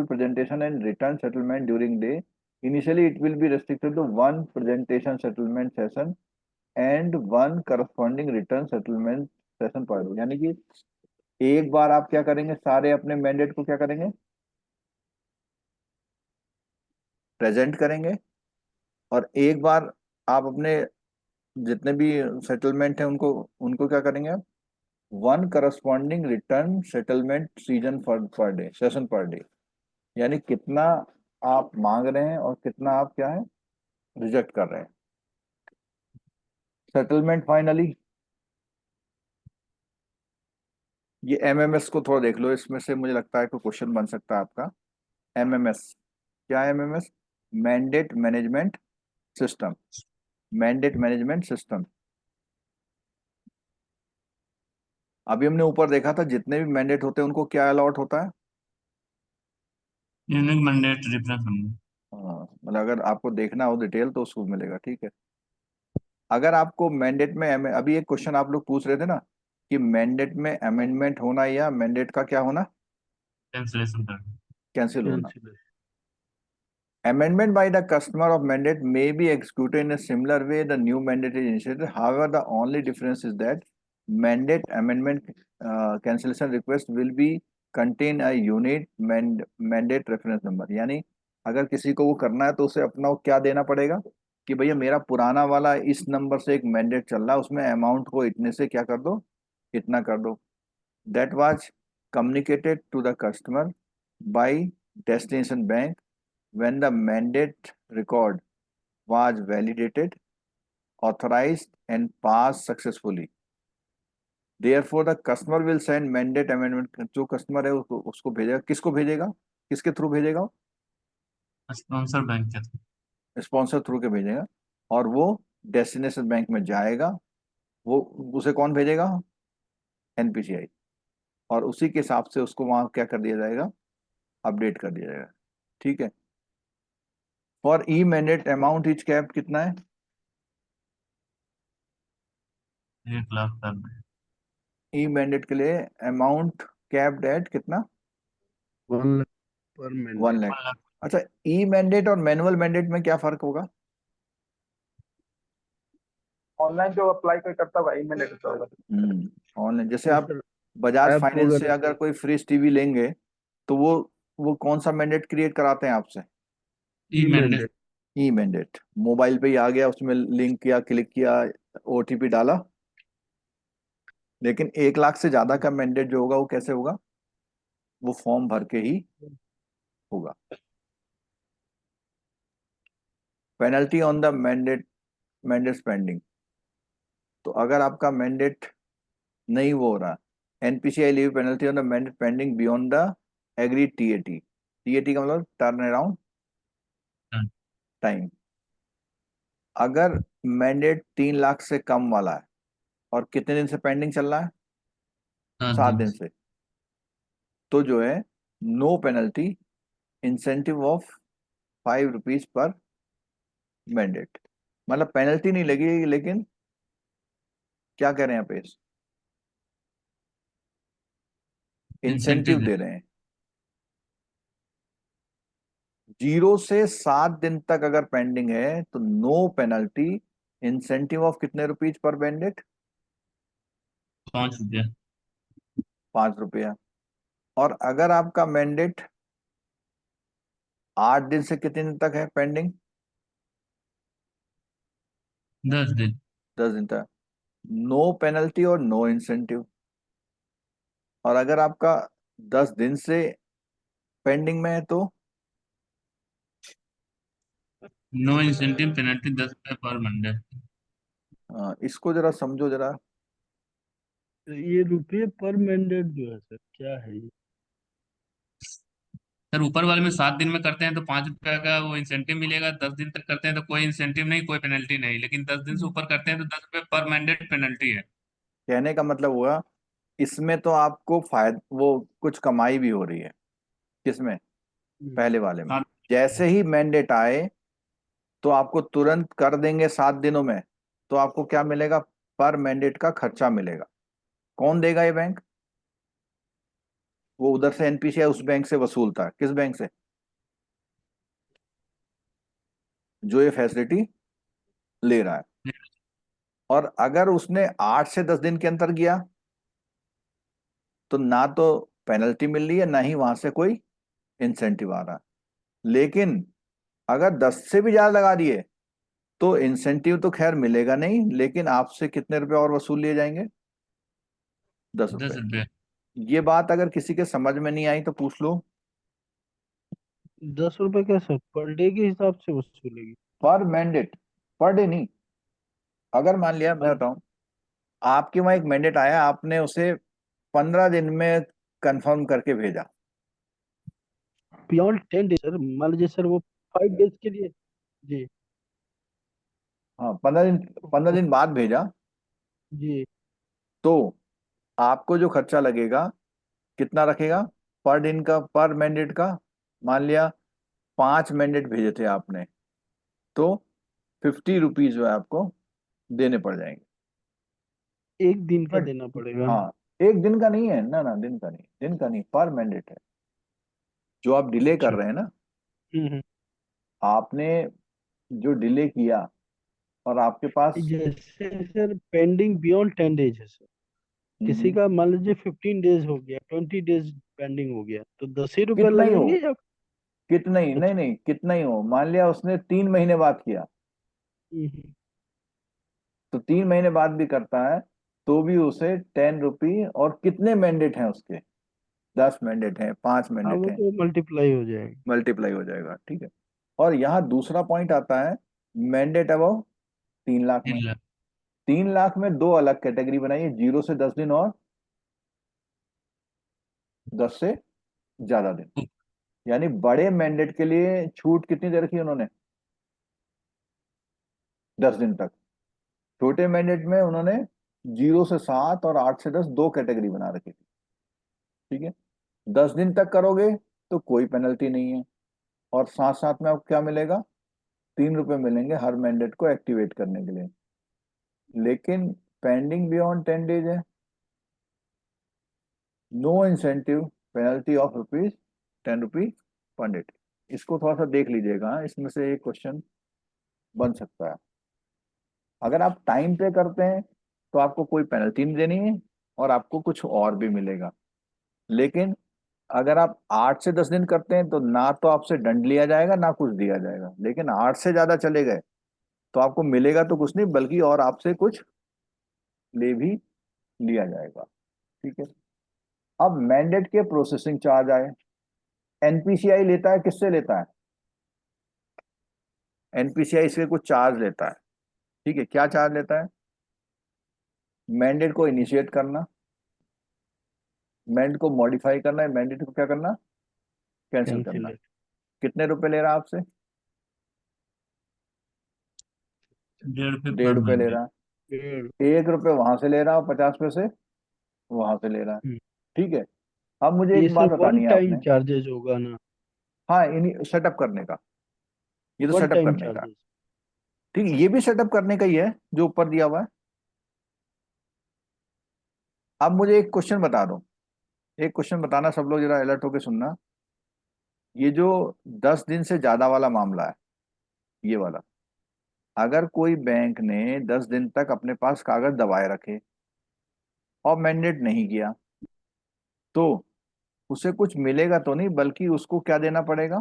presentation and return settlement during day. Initially it will be restricted to one presentation settlement session and one corresponding return settlement session per day। यानी कि एक बार आप क्या करेंगे? सारे अपने मैंडेट को क्या करेंगे? प्रेजेंट करेंगे। और एक बार आप अपने जितने भी सेटलमेंट है उनको उनको क्या करेंगे आप? One corresponding return settlement season per day, session per day. यानी कितना आप मांग रहे हैं और कितना आप क्या है? रिजेक्ट कर रहे हैं। सेटलमेंट फाइनली, ये MMS को थोड़ा देख लो, इसमें से मुझे लगता है कोई क्वेश्चन बन सकता है आपका। MMS क्या है? MMS mandate management system. Mandate management system. अभी हमने ऊपर देखा था जितने भी मैंडेट होते हैं उनको क्या अलॉट होता है? Unique mandate reference number. मतलब अगर आपको देखना हो डिटेल तो उसको मिलेगा, ठीक है। अगर आपको मैंडेट में अभी एक क्वेश्चन आप लोग पूछ रहे थे ना कि मैंडेट में अमेंडमेंट होना या मैंडेट का क्या होना, कैंसिलेशन करना। कैंसिल होना। Cancel. Amendment by the customer of mandate may be executed in a similar way the new mandate is initiated. However, the only difference is that mandate amendment cancellation request will be contain a unit mandate reference number. यानी अगर किसी को वो करना है तो उसे अपना वो क्या देना पड़ेगा कि भैया मेरा पुराना वाला इस नंबर से एक मैंडेट चल रहा है, उसमें अमाउंट को इतने से क्या कर दो, इतना कर दो. That was communicated to the customer by destination bank when the mandate record was validated, authorized and passed successfully. Therefore, the customer will send mandate amendment. जो कस्टमर है उसको भेजेगा, किसको भेजेगा, किसके थ्रू भेजेगा, स्पॉन्सर बैंक के थ्रू। स्पॉन्सर थ्रू के भेजेगा, और वो डेस्टिनेशन बैंक में जाएगा, वो उसे कौन भेजेगा, एनपीसीआई, और उसी के हिसाब से उसको वहां क्या कर दिया जाएगा, अपडेट कर दिया जाएगा, ठीक है। For e mandate amount is cap कितना है, 1 लाख तक। ई मैंडेट के लिए अमाउंट कैप्ड एट कितना, 1 लाख पर 1 मैंडेट। लाख। 1 लाख। अच्छा, ई मैंडेट और मैनुअल मैंडेट में क्या फर्क होगा, ऑनलाइन जो अप्लाई कोई करता होगा ईमेल लेटर होगा। ऑनलाइन जैसे तो आप सर बजाज ऐप फाइनेंस से वगैरह अगर से कोई फ्रिज टीवी लेंगे तो वो कौन सा मैंडेट क्रिएट कराते हैं आपसे, e e mandate. Mandate. E mandate. Mobile पे ही आ गया, उसमें लिंक किया, क्लिक किया, ओटीपी डाला। लेकिन 1 लाख से ज्यादा का मैंडेट जो होगा वो कैसे होगा, वो फॉर्म भर के ही होगा। Penalty on the mandate spending, तो अगर आपका मैंडेट नहीं वो हो रहा, NPCI leave penalty on the mandate pending beyond the agreed TAT. TAT का मतलब टर्न अराउंड टाइम। अगर मैंडेट 3 लाख से कम वाला है और कितने दिन से पेंडिंग चल रहा है, 10 7 दिन। दिन से, तो जो है नो पेनल्टी, इंसेंटिव ऑफ ₹5 पर मैंडेट। मतलब पेनल्टी नहीं लगेगी, लेकिन क्या कह रहे हैं पे, इंसेंटिव इंसेंटिव दे। दे रहे हैं। 0 से 7 दिन तक अगर पेंडिंग है तो नो पेनल्टी, इंसेंटिव ऑफ कितने रुपीज पर मैंडेट, 5 रुपया। ₹5। और अगर आपका मैंडेट 8 दिन से कितने दिन तक है पेंडिंग, 10 दिन। 10 दिन तक, नो पेनल्टी और नो इंसेंटिव। और अगर आपका 10 दिन से पेंडिंग में है तो नो इंसेंटिव पेनल्टी 10 रुपये पर मंडे। इसको जरा समझो जरा। तो ये रुपये पर मैंडेट जो है सर क्या है ये? सर ऊपर वाले में 7 दिन में करते हैं तो 5 रुपया का वो इंसेंटिव मिलेगा, 10 दिन तक करते हैं तो कोई इंसेंटिव नहीं, कोई पेनल्टी नहीं, लेकिन 10 दिन से ऊपर करते हैं तो 10 रुपये पर मैंडेट पेनल्टी है। कहने का मतलब हुआ इसमें तो आपको फायदा, वो कुछ कमाई भी हो रही है, किसमें, हम्म, पहले वाले में। हाँ। जैसे ही मैंडेट आए तो आपको तुरंत कर देंगे 7 दिनों में, तो आपको क्या मिलेगा, पर मैंडेट का खर्चा मिलेगा। कौन देगा, ये बैंक, वो उधर से एनपीसीआई उस बैंक से वसूलता है, किस बैंक से, जो ये फैसिलिटी ले रहा है। और अगर उसने 8 से 10 दिन के अंदर किया तो ना तो पेनल्टी मिल रही है, ना ही वहां से कोई इंसेंटिव आ रहा है। लेकिन अगर 10 से भी ज्यादा लगा दिए तो इंसेंटिव तो खैर मिलेगा नहीं, लेकिन आपसे कितने रुपए और वसूल लिए जाएंगे, 10 रुपए। 10 रुपये। ये बात अगर किसी के समझ में नहीं आई तो पूछ लो। 10 रुपए क्या सर पर डे के हिसाब से वसूलेगी? पर मैंडेट, पर डे नहीं। अगर मान लिया मैं पर बताऊं, आपके वहां एक मैंडेट आया, आपने उसे 15 दिन में कंफर्म करके भेजा। बियॉन्ड 10 डेज सर, मान लीजिए सर वो 5 डेज के लिए। जी। हाँ, 15 दिन, 15 दिन बाद भेजा, जी। तो आपको जो खर्चा लगेगा कितना रखेगा, पर दिन का, पर मैंडेट का, मान लिया 5 मैंडेट भेजे थे आपने, तो 50 रुपीज जो है आपको देने पड़ जाएंगे। एक दिन का बट देना पड़ेगा। हाँ, एक दिन का नहीं है ना, ना दिन का नहीं, दिन का नहीं, पर मैंडेट है। जो आप डिले कर अच्छा। रहे हैं ना, हम्म। आपने जो डिले किया और आपके पास जैसे सर पेंडिंग बियॉन्ड 10 डेज है सर, किसी हम्म, का मान लीजिए 15 डेज हो गया, 20 डेज पेंडिंग हो गया, तो 10 ही रुपए कितना ही हो, लगेंगे या? कितना ही नहीं अच्छा। नहीं, कितना ही हो, मान लिया उसने 3 महीने बाद किया, हम्म। तो 3 महीने बाद भी करता है तो भी उसे 10 रुपी, और कितने मैंडेट हैं उसके, 10 मैंडेट हैं, 5 हाँ, मैंडेट वो हैं, तो मल्टीप्लाई हो जाएगा। मल्टीप्लाई हो जाएगा, ठीक है। और यहाँ दूसरा पॉइंट आता है, मैंडेट अबव 3 लाख में। 3 लाख। 3 लाख में दो अलग कैटेगरी बनाइए, 0 से 10 दिन और 10 से ज्यादा दिन। यानी बड़े मैंडेट के लिए छूट कितनी दे रखी है उन्होंने, 10 दिन तक। छोटे मैंडेट में उन्होंने 0 से 7 और 8 से 10 दो कैटेगरी बना रखी थी, ठीक है। 10 दिन तक करोगे तो कोई पेनल्टी नहीं है, और साथ साथ में आपको क्या मिलेगा, 3 रुपए मिलेंगे हर मैंडेट को एक्टिवेट करने के लिए। लेकिन पेंडिंग बियॉन्ड 10 डेज है, no incentive, penalty of rupees 10 rupee per day. इसको थोड़ा सा देख लीजिएगा, इसमें से एक क्वेश्चन बन सकता है। अगर आप टाइम पे करते हैं तो आपको कोई पेनल्टी नहीं देनी है, और आपको कुछ और भी मिलेगा। लेकिन अगर आप 8 से 10 दिन करते हैं तो ना तो आपसे दंड लिया जाएगा ना कुछ दिया जाएगा, लेकिन 8 से ज्यादा चले गए तो आपको मिलेगा तो कुछ नहीं, बल्कि और आपसे कुछ ले भी लिया जाएगा, ठीक है। अब मैंडेट के प्रोसेसिंग चार्ज आए। एनपीसीआई लेता है, किससे लेता है, एनपीसीआई इसके कुछ चार्ज लेता है, ठीक है। क्या चार्ज लेता है, मैंडेट को इनिशिएट करना, मैंडेट को मॉडिफाई करना है, मैंडेट को क्या करना, कैंसिल करना कैंसिल। है। कितने रुपए ले रहा है आपसे, 1.5 रुपये पर 1.5 रुपए ले मैंडेट। रहा है। 1 रुपए वहां से ले रहा है और 50 पैसे वहां से ले रहा है, ठीक है। अब मुझे ये एक सर बात वन बतानी है टाइम आपने, चार्जेस होगा ना? हाँ, इन सेटअप करने का, ये तो वन सेटअप टाइम करने का, चार्जेस। ठीक है, ये भी सेटअप करने का ही है जो ऊपर दिया हुआ है। अब मुझे एक क्वेश्चन बता दो, एक क्वेश्चन बताना, सब लोग जरा अलर्ट होकर सुनना। ये जो 10 दिन से ज्यादा वाला मामला है, ये वाला, अगर कोई बैंक ने 10 दिन तक अपने पास कागज दबाए रखे और मैंडेट नहीं किया, तो उसे कुछ मिलेगा तो नहीं, बल्कि उसको क्या देना पड़ेगा,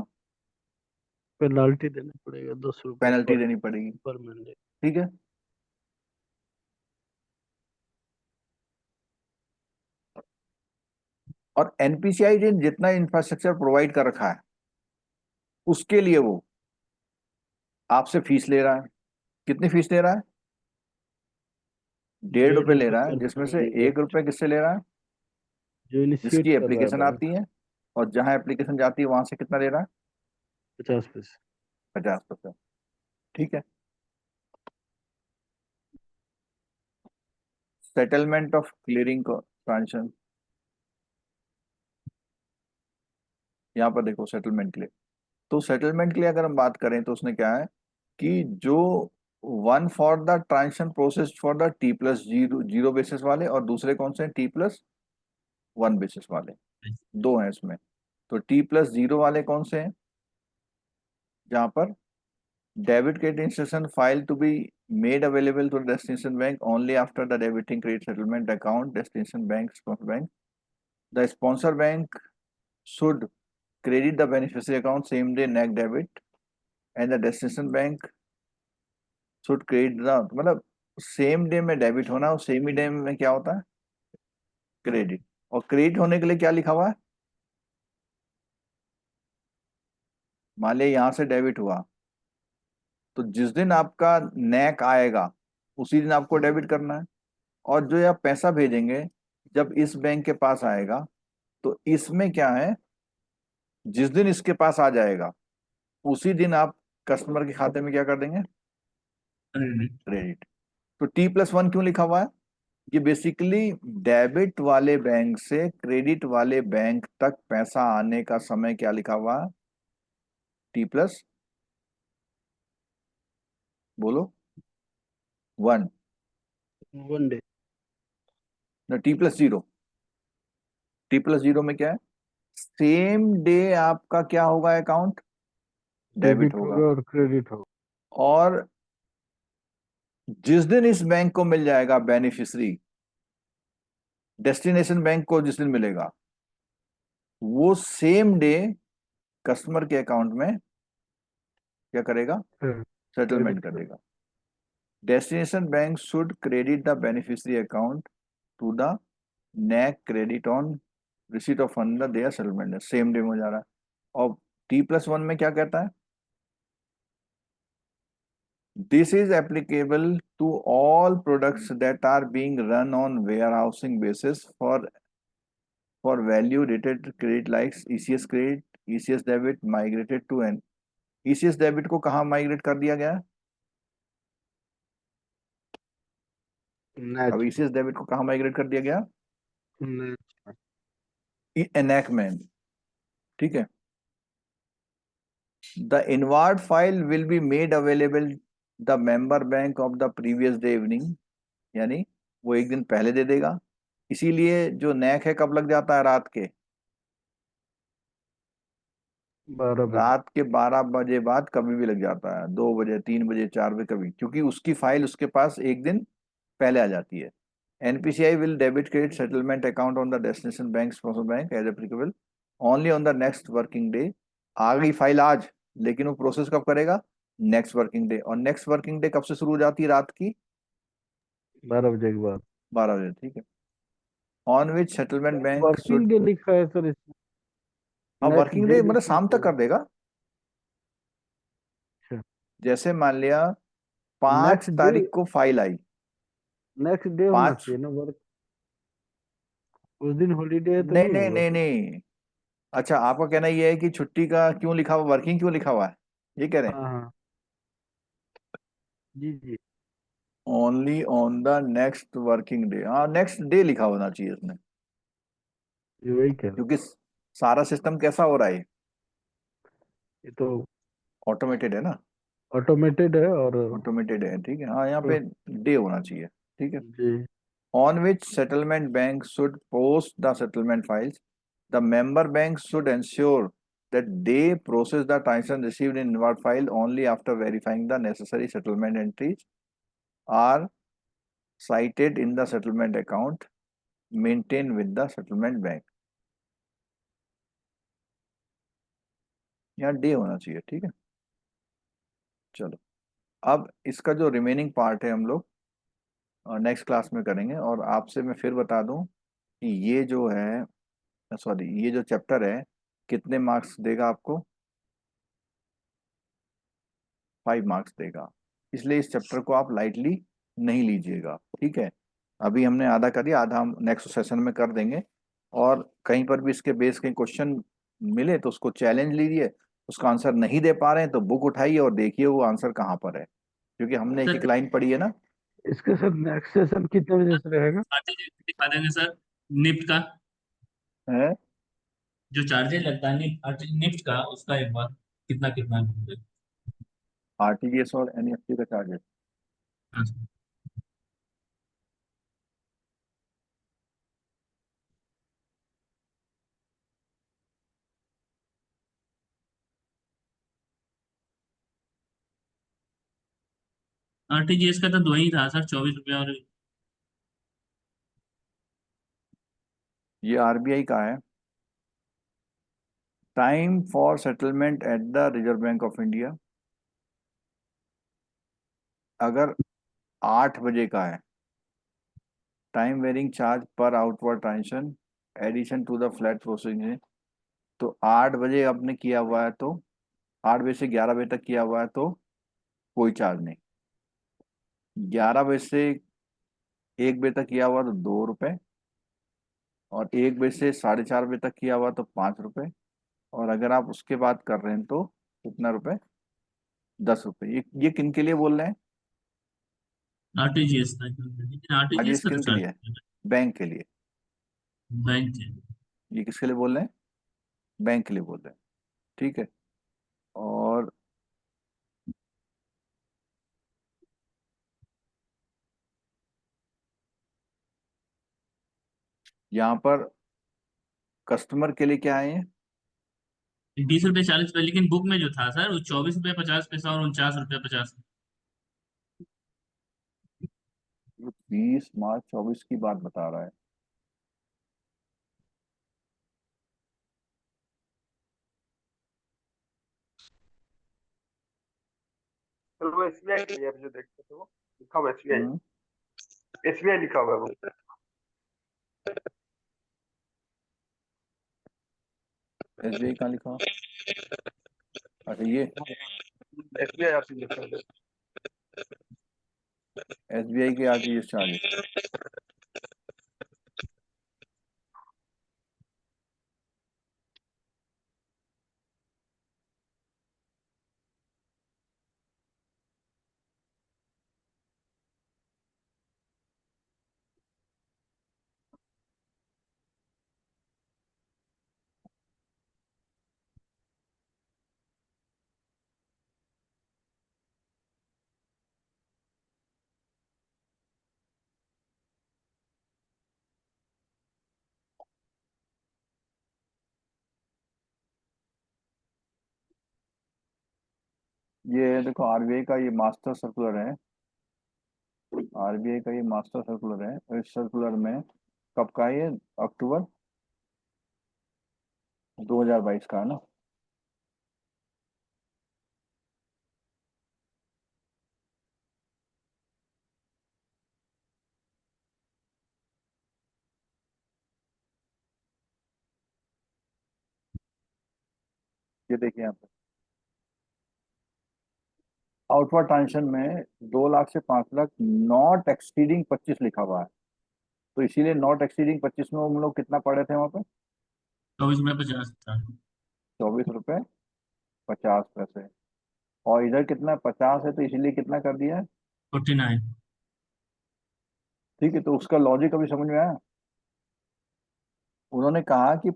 पेनाल्टी देना पड़ेगा 10 रुपए पेनल्टी पर देनी पड़ेगी, पर मंडे। ठीक है। और एनपीसीआई ने जितना इंफ्रास्ट्रक्चर प्रोवाइड कर रखा है, उसके लिए वो आपसे फीस ले रहा है। कितनी फीस ले रहा है, 1.5 रुपए ले 1.5 रुपए रहा है, पर जिसमें से मैंडेट। 1 रुपए किससे ले रहा है, जो इनिशिएट जिसकी कर रहा है एप्लीकेशन बैंक। आती है, और जहां एप्लीकेशन जाती है वहां से कितना ले रहा है, 50 पैसे। 50%, ठीक है। सेटलमेंट ऑफ क्लियरिंग ट्रांजेक्शन, यहाँ पर देखो सेटलमेंट के लिए, तो सेटलमेंट के लिए अगर हम बात करें तो उसने क्या है कि जो one for the transaction process for the T+0 zero basis वाले, और दूसरे कौन से हैं, T+1 बेसिस वाले, दो हैं इसमें। तो T+0 वाले कौन से हैं, जहां पर debit credit instruction file to be made available to the destination bank only after the debiting credit settlement account destination bank sponsor bank, the sponsor bank should credit the beneficiary account same day next debit, and the destination bank should credit the, मतलब सेम डे में डेबिट होना और सेम ही डे में क्या होता है, क्रेडिट। और क्रेडिट होने के लिए क्या लिखा हुआ है, मान लिया यहाँ से डेबिट हुआ, तो जिस दिन आपका नैक आएगा उसी दिन आपको डेबिट करना है। और जो आप पैसा भेजेंगे जब इस बैंक के पास आएगा, तो इसमें क्या है, जिस दिन इसके पास आ जाएगा उसी दिन आप कस्टमर के खाते में क्या कर देंगे, क्रेडिट। क्रेडिट। तो T+1 क्यों लिखा हुआ है, ये बेसिकली डेबिट वाले बैंक से क्रेडिट वाले बैंक तक पैसा आने का समय क्या लिखा हुआ है, टी प्लस बोलो 1 1 डे। ना, टी प्लस 0। टी प्लस 0 में क्या है, सेम डे आपका क्या होगा, अकाउंट डेबिट डेबिट होगा। होगा और क्रेडिट होगा। और जिस दिन इस बैंक को मिल जाएगा बेनिफिशियरी, डेस्टिनेशन बैंक को जिस दिन मिलेगा, वो सेम डे कस्टमर के अकाउंट में क्या करेगा, सेटलमेंट क्रेडिट कर। करेगा। Destination bank should credit the beneficiary account to the NACH credit on receipt of fund their settlement, same day में हो जा रहा है। और टी प्लस 1 में क्या कहता है, this is applicable to all products that are being run on warehousing basis for value rated credit likes ECS credit, ECS debit migrated to N. ECS debit को कहाँ माइग्रेट कर दिया गया है, अब नेच ईसीएस डेबिट को कहाँ माइग्रेट कर दिया गया, नेच एनैकमेंट, ठीक है। The inward file will be made available the member bank of the previous day evening, यानी वो एक दिन पहले दे देगा। इसीलिए जो नैक है कब लग जाता है, रात के, 12 बजे। रात के 12 बजे बाद कभी भी लग जाता है, 2 बजे 3 बजे 4 बजे कभी, क्योंकि उसकी फाइल उसके पास एक दिन पहले आ जाती है। NPCI will debit credit settlement account on the destination bank as applicable only on the next working day. आ गई फाइल आज, लेकिन वो प्रोसेस कब करेगा, नेक्स्ट वर्किंग डे। और नेक्स्ट वर्किंग डे कब से शुरू हो जाती है, रात की 12 बजे के बाद। 12 बजे, ठीक है। On which settlement bank working should, day लिखा है सर इसमें, अब नेक्स्ट वर्किंग डे डे मतलब लिखना शाम तक चाहिए। कर देगा। अच्छा, जैसे मान लिया 5 नेक्स्ट डे, तारीख को फाइल आई, नेक्स्ट डे होना 5, चाहिए ना वर्क। उस दिन हॉलीडे है तो नहीं नहीं नहीं होगा नहीं सर। नहीं, अच्छा आपका कहना ये है कि छुट्टी का क्यों लिखा हुआ, वर्किंग क्यों लिखा हुआ है, ये कह रहे हैं। हाँ हाँ, जी जी। Only on the next working day, हाँ नेक्स्ट डे लिखा होना चाहिए इसमें, ये वही कह रहा हूँ। क्योंकि सारा सिस्टम कैसा हो रहा है, ये तो ऑटोमेटेड है ना, ऑटोमेटेड है और ऑटोमेटेड है, ठीक है। हाँ यहाँ पे डे होना चाहिए, ठीक है। जी। on which settlement bank should post the settlement files. The member banks should ensure that they process the transaction received in inward file only after verifying the necessary settlement entries are cited in the settlement account maintained with the settlement bank. यहाँ डे होना चाहिए, ठीक है। चलो, अब इसका जो रिमेनिंग पार्ट है हम लोग नेक्स्ट क्लास में करेंगे। और आपसे मैं फिर बता दूं कि ये जो है, सॉरी, ये जो चैप्टर है कितने मार्क्स देगा आपको, 5 मार्क्स देगा। इसलिए इस चैप्टर को आप लाइटली नहीं लीजिएगा, ठीक है। अभी हमने आधा कर दिया, आधा हम नेक्स्ट सेशन में कर देंगे। और कहीं पर भी इसके बेस के क्वेश्चन मिले तो उसको चैलेंज लीजिए, उसका आंसर नहीं दे पा रहे हैं तो बुक उठाइए और देखिए वो आंसर कहाँ पर है, क्योंकि हमने एक सर एक लाइन पढ़ी है ना। इसके साथ नेक्स्ट सेशन कितने बजे से रहेगा? चार्जेज दिखा देंगे सर, निफ्ट का है जो चार्जेज लगता है निफ्ट का, उसका एक बार कितना कितना है। आरटीजीएस और एनईएफटी का चार्जेस। हाँ सर। आरटीजीएस का तो दो ही था सर, 24 रुपया और ये आरबीआई का है, time for settlement at the Reserve Bank of India. अगर 8 बजे का है, time varying charge per outward transaction addition to the flat processing. तो 8 बजे आपने किया हुआ है तो 8 बजे से 11 बजे तक किया हुआ है तो कोई चार्ज नहीं। 11 बजे से 1 बजे तक किया हुआ तो 2 रुपए, और 1 बजे से 4:30 बजे तक किया हुआ तो 5 रुपए, और अगर आप उसके बाद कर रहे हैं तो कितना रुपए, 10 रुपए। ये किन के लिए बोल रहे हैं, आरटीजीएस था, लेकिन आरटीजीएस आरटीजीएस का तो किन के लिए है, चार्ज बैंक के लिए। बैंक है। ये किसके लिए बोल रहे हैं, बैंक के लिए बोल रहे हैं, ठीक है। और यहाँ पर कस्टमर के लिए क्या है? 20 रुपये 40 पैसे, लेकिन बुक में जो था सर वो 24 रुपये 50 पैसा और 49 रुपये 50। 20 मार्च 24 की बात बता रहा है। चलो वो एसबीआई की है, जो देखते थे वो लिखा हुआ एसबीआई, हम्म, एसबीआई लिखा हुआ है वो। SBI कहाँ लिखा? अच्छा, ये एसबीआई आपसे लिखा है। SBI के RTGS चार्जेस। ये देखो, RBI का ये मास्टर सर्कुलर है। RBI का ये मास्टर सर्कुलर है, और इस सर्कुलर में कब का है ये? अक्टूबर 2022 का है ना। ये देखिए यहाँ पे आउटवर्ड ट्रांजेक्शन में 2 लाख से 5 लाख नॉट एक्सीडिंग 25 लिखा हुआ है। तो इसीलिए नॉट एक्सीडिंग 25 में हम लोग कितना पढ़े थे वहां पे? 24 रुपये 50 था। 24 रुपये 50 पैसे। और इधर कितना 50 है, तो इसीलिए कितना कर दिया है? 49। ठीक है, तो उसका लॉजिक अभी समझ में आया। उन्होंने कहा कि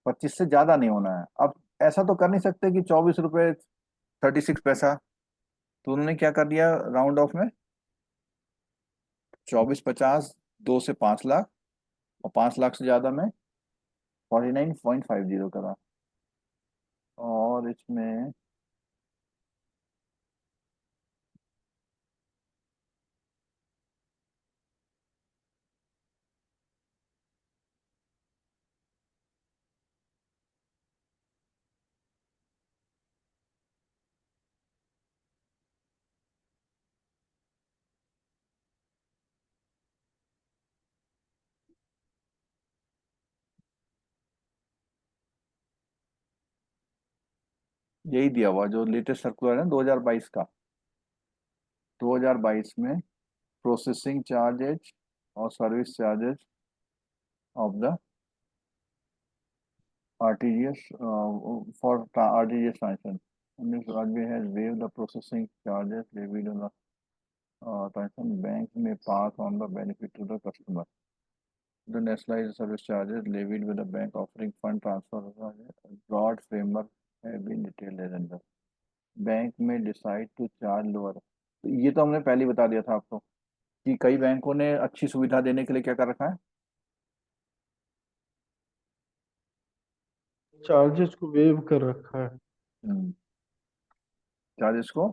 25 से ज्यादा नहीं होना है। अब ऐसा तो कर नहीं सकते कि 24 रुपये 36 पैसा। तो उन्होंने क्या कर दिया राउंड ऑफ में? 24 50, 2 से 5 लाख, और 5 लाख से ज्यादा में 49.50 करा। और इसमें यही दिया हुआ जो लेटेस्ट सर्कुलर है 2022 का। 2022 में प्रोसेसिंग चार्जेज और service charges of the RTGS for RTGS transaction. Means RBI has waived the processing charges levied on the transaction. Bank may pass on the benefit to the customer. The nationalized service charges levied with the bank offering fund transfer broad framework have been detailed as under. Bank में डिसाइड टू चार्ज लोअर। तो ये तो हमने पहले ही बता दिया था आपको कि कई बैंकों ने अच्छी सुविधा देने के लिए क्या कर रखा है? चार्जेस को वेव कर रखा है। चार्जेस को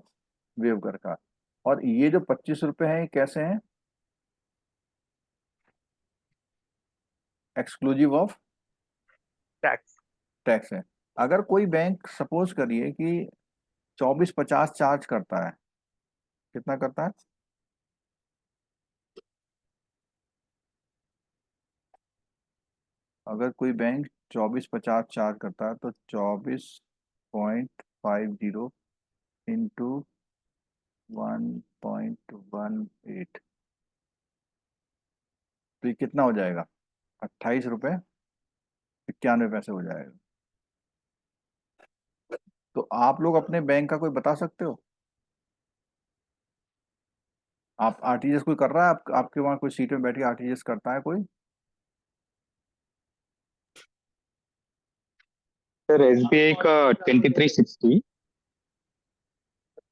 वेव कर रखा है। और ये जो 25 रुपए हैं, ये कैसे हैं? Exclusive of tax. टैक्स है। अगर कोई बैंक सपोज करिए कि 24 50 चार्ज करता है, कितना करता है? अगर कोई बैंक 24 50 चार्ज करता है, तो 24.50 इंटू 1.18, तो ये कितना हो जाएगा? 28 रुपये 91 पैसे हो जाएगा। तो आप लोग अपने बैंक का कोई बता सकते हो? आप RTGS कोई कर रहा है? आपके वहाँ कोई सीट में बैठ के RTGS करता है कोई? सर एसबीआई का 2360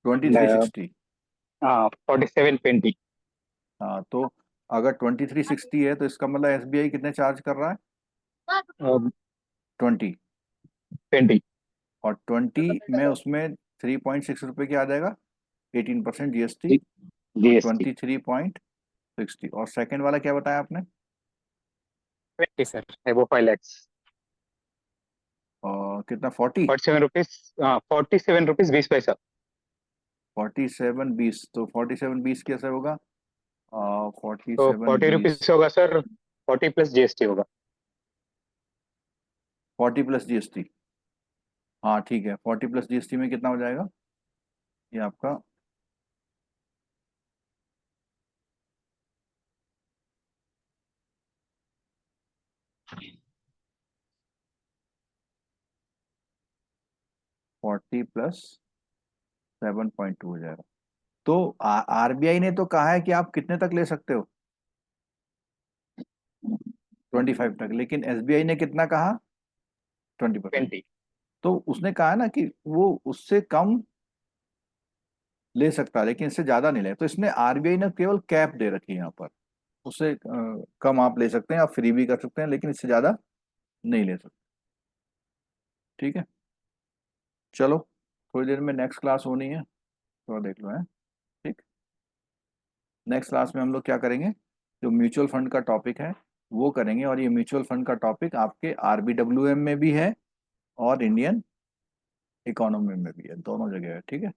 2360। हाँ 4720। हाँ, तो अगर 2360 है तो इसका मतलब एसबीआई कितने चार्ज कर रहा है? 20। 20। और 20 में उसमें 3.6 रुपए की आ जाएगा, 18% जीएसटी, जीएसटी 23.60। और सेकंड वाला क्या बताया आपने? 20 सर, एबो 5 lakhs। और कितना, 40? 47 रुपीज, 47 रुपीज 20 पैसा। 47.20, तो 47.20 कैसे होगा? तो 47.20, 40 रुपीज होगा सर, 40 प्लस जीएसटी होगा। 40 प्लस जीएसटी। हाँ ठीक है, 40 प्लस जीएसटी में कितना हो जाएगा ये आपका? फोर्टी प्लस 7.2 हो जाएगा। तो आरबीआई ने तो कहा है कि आप कितने तक ले सकते हो, 25 तक, लेकिन एसबीआई ने कितना कहा, 20%। 20। तो उसने कहा ना कि वो उससे कम ले सकता है लेकिन इससे ज्यादा नहीं ले, तो इसने आरबीआई ने केवल कैप दे रखी है यहाँ पर, उससे कम आप ले सकते हैं, आप फ्री भी कर सकते हैं लेकिन इससे ज्यादा नहीं ले सकते। ठीक है, चलो थोड़ी देर में नेक्स्ट क्लास होनी है, थोड़ा देख लो है। ठीक, नेक्स्ट क्लास में हम लोग क्या करेंगे, जो म्यूचुअल फंड का टॉपिक है वो करेंगे, और ये म्यूचुअल फंड का टॉपिक आपके आरबीडब्ल्यूएम में भी है और इंडियन इकोनॉमी में भी है, दोनों जगह है। ठीक है।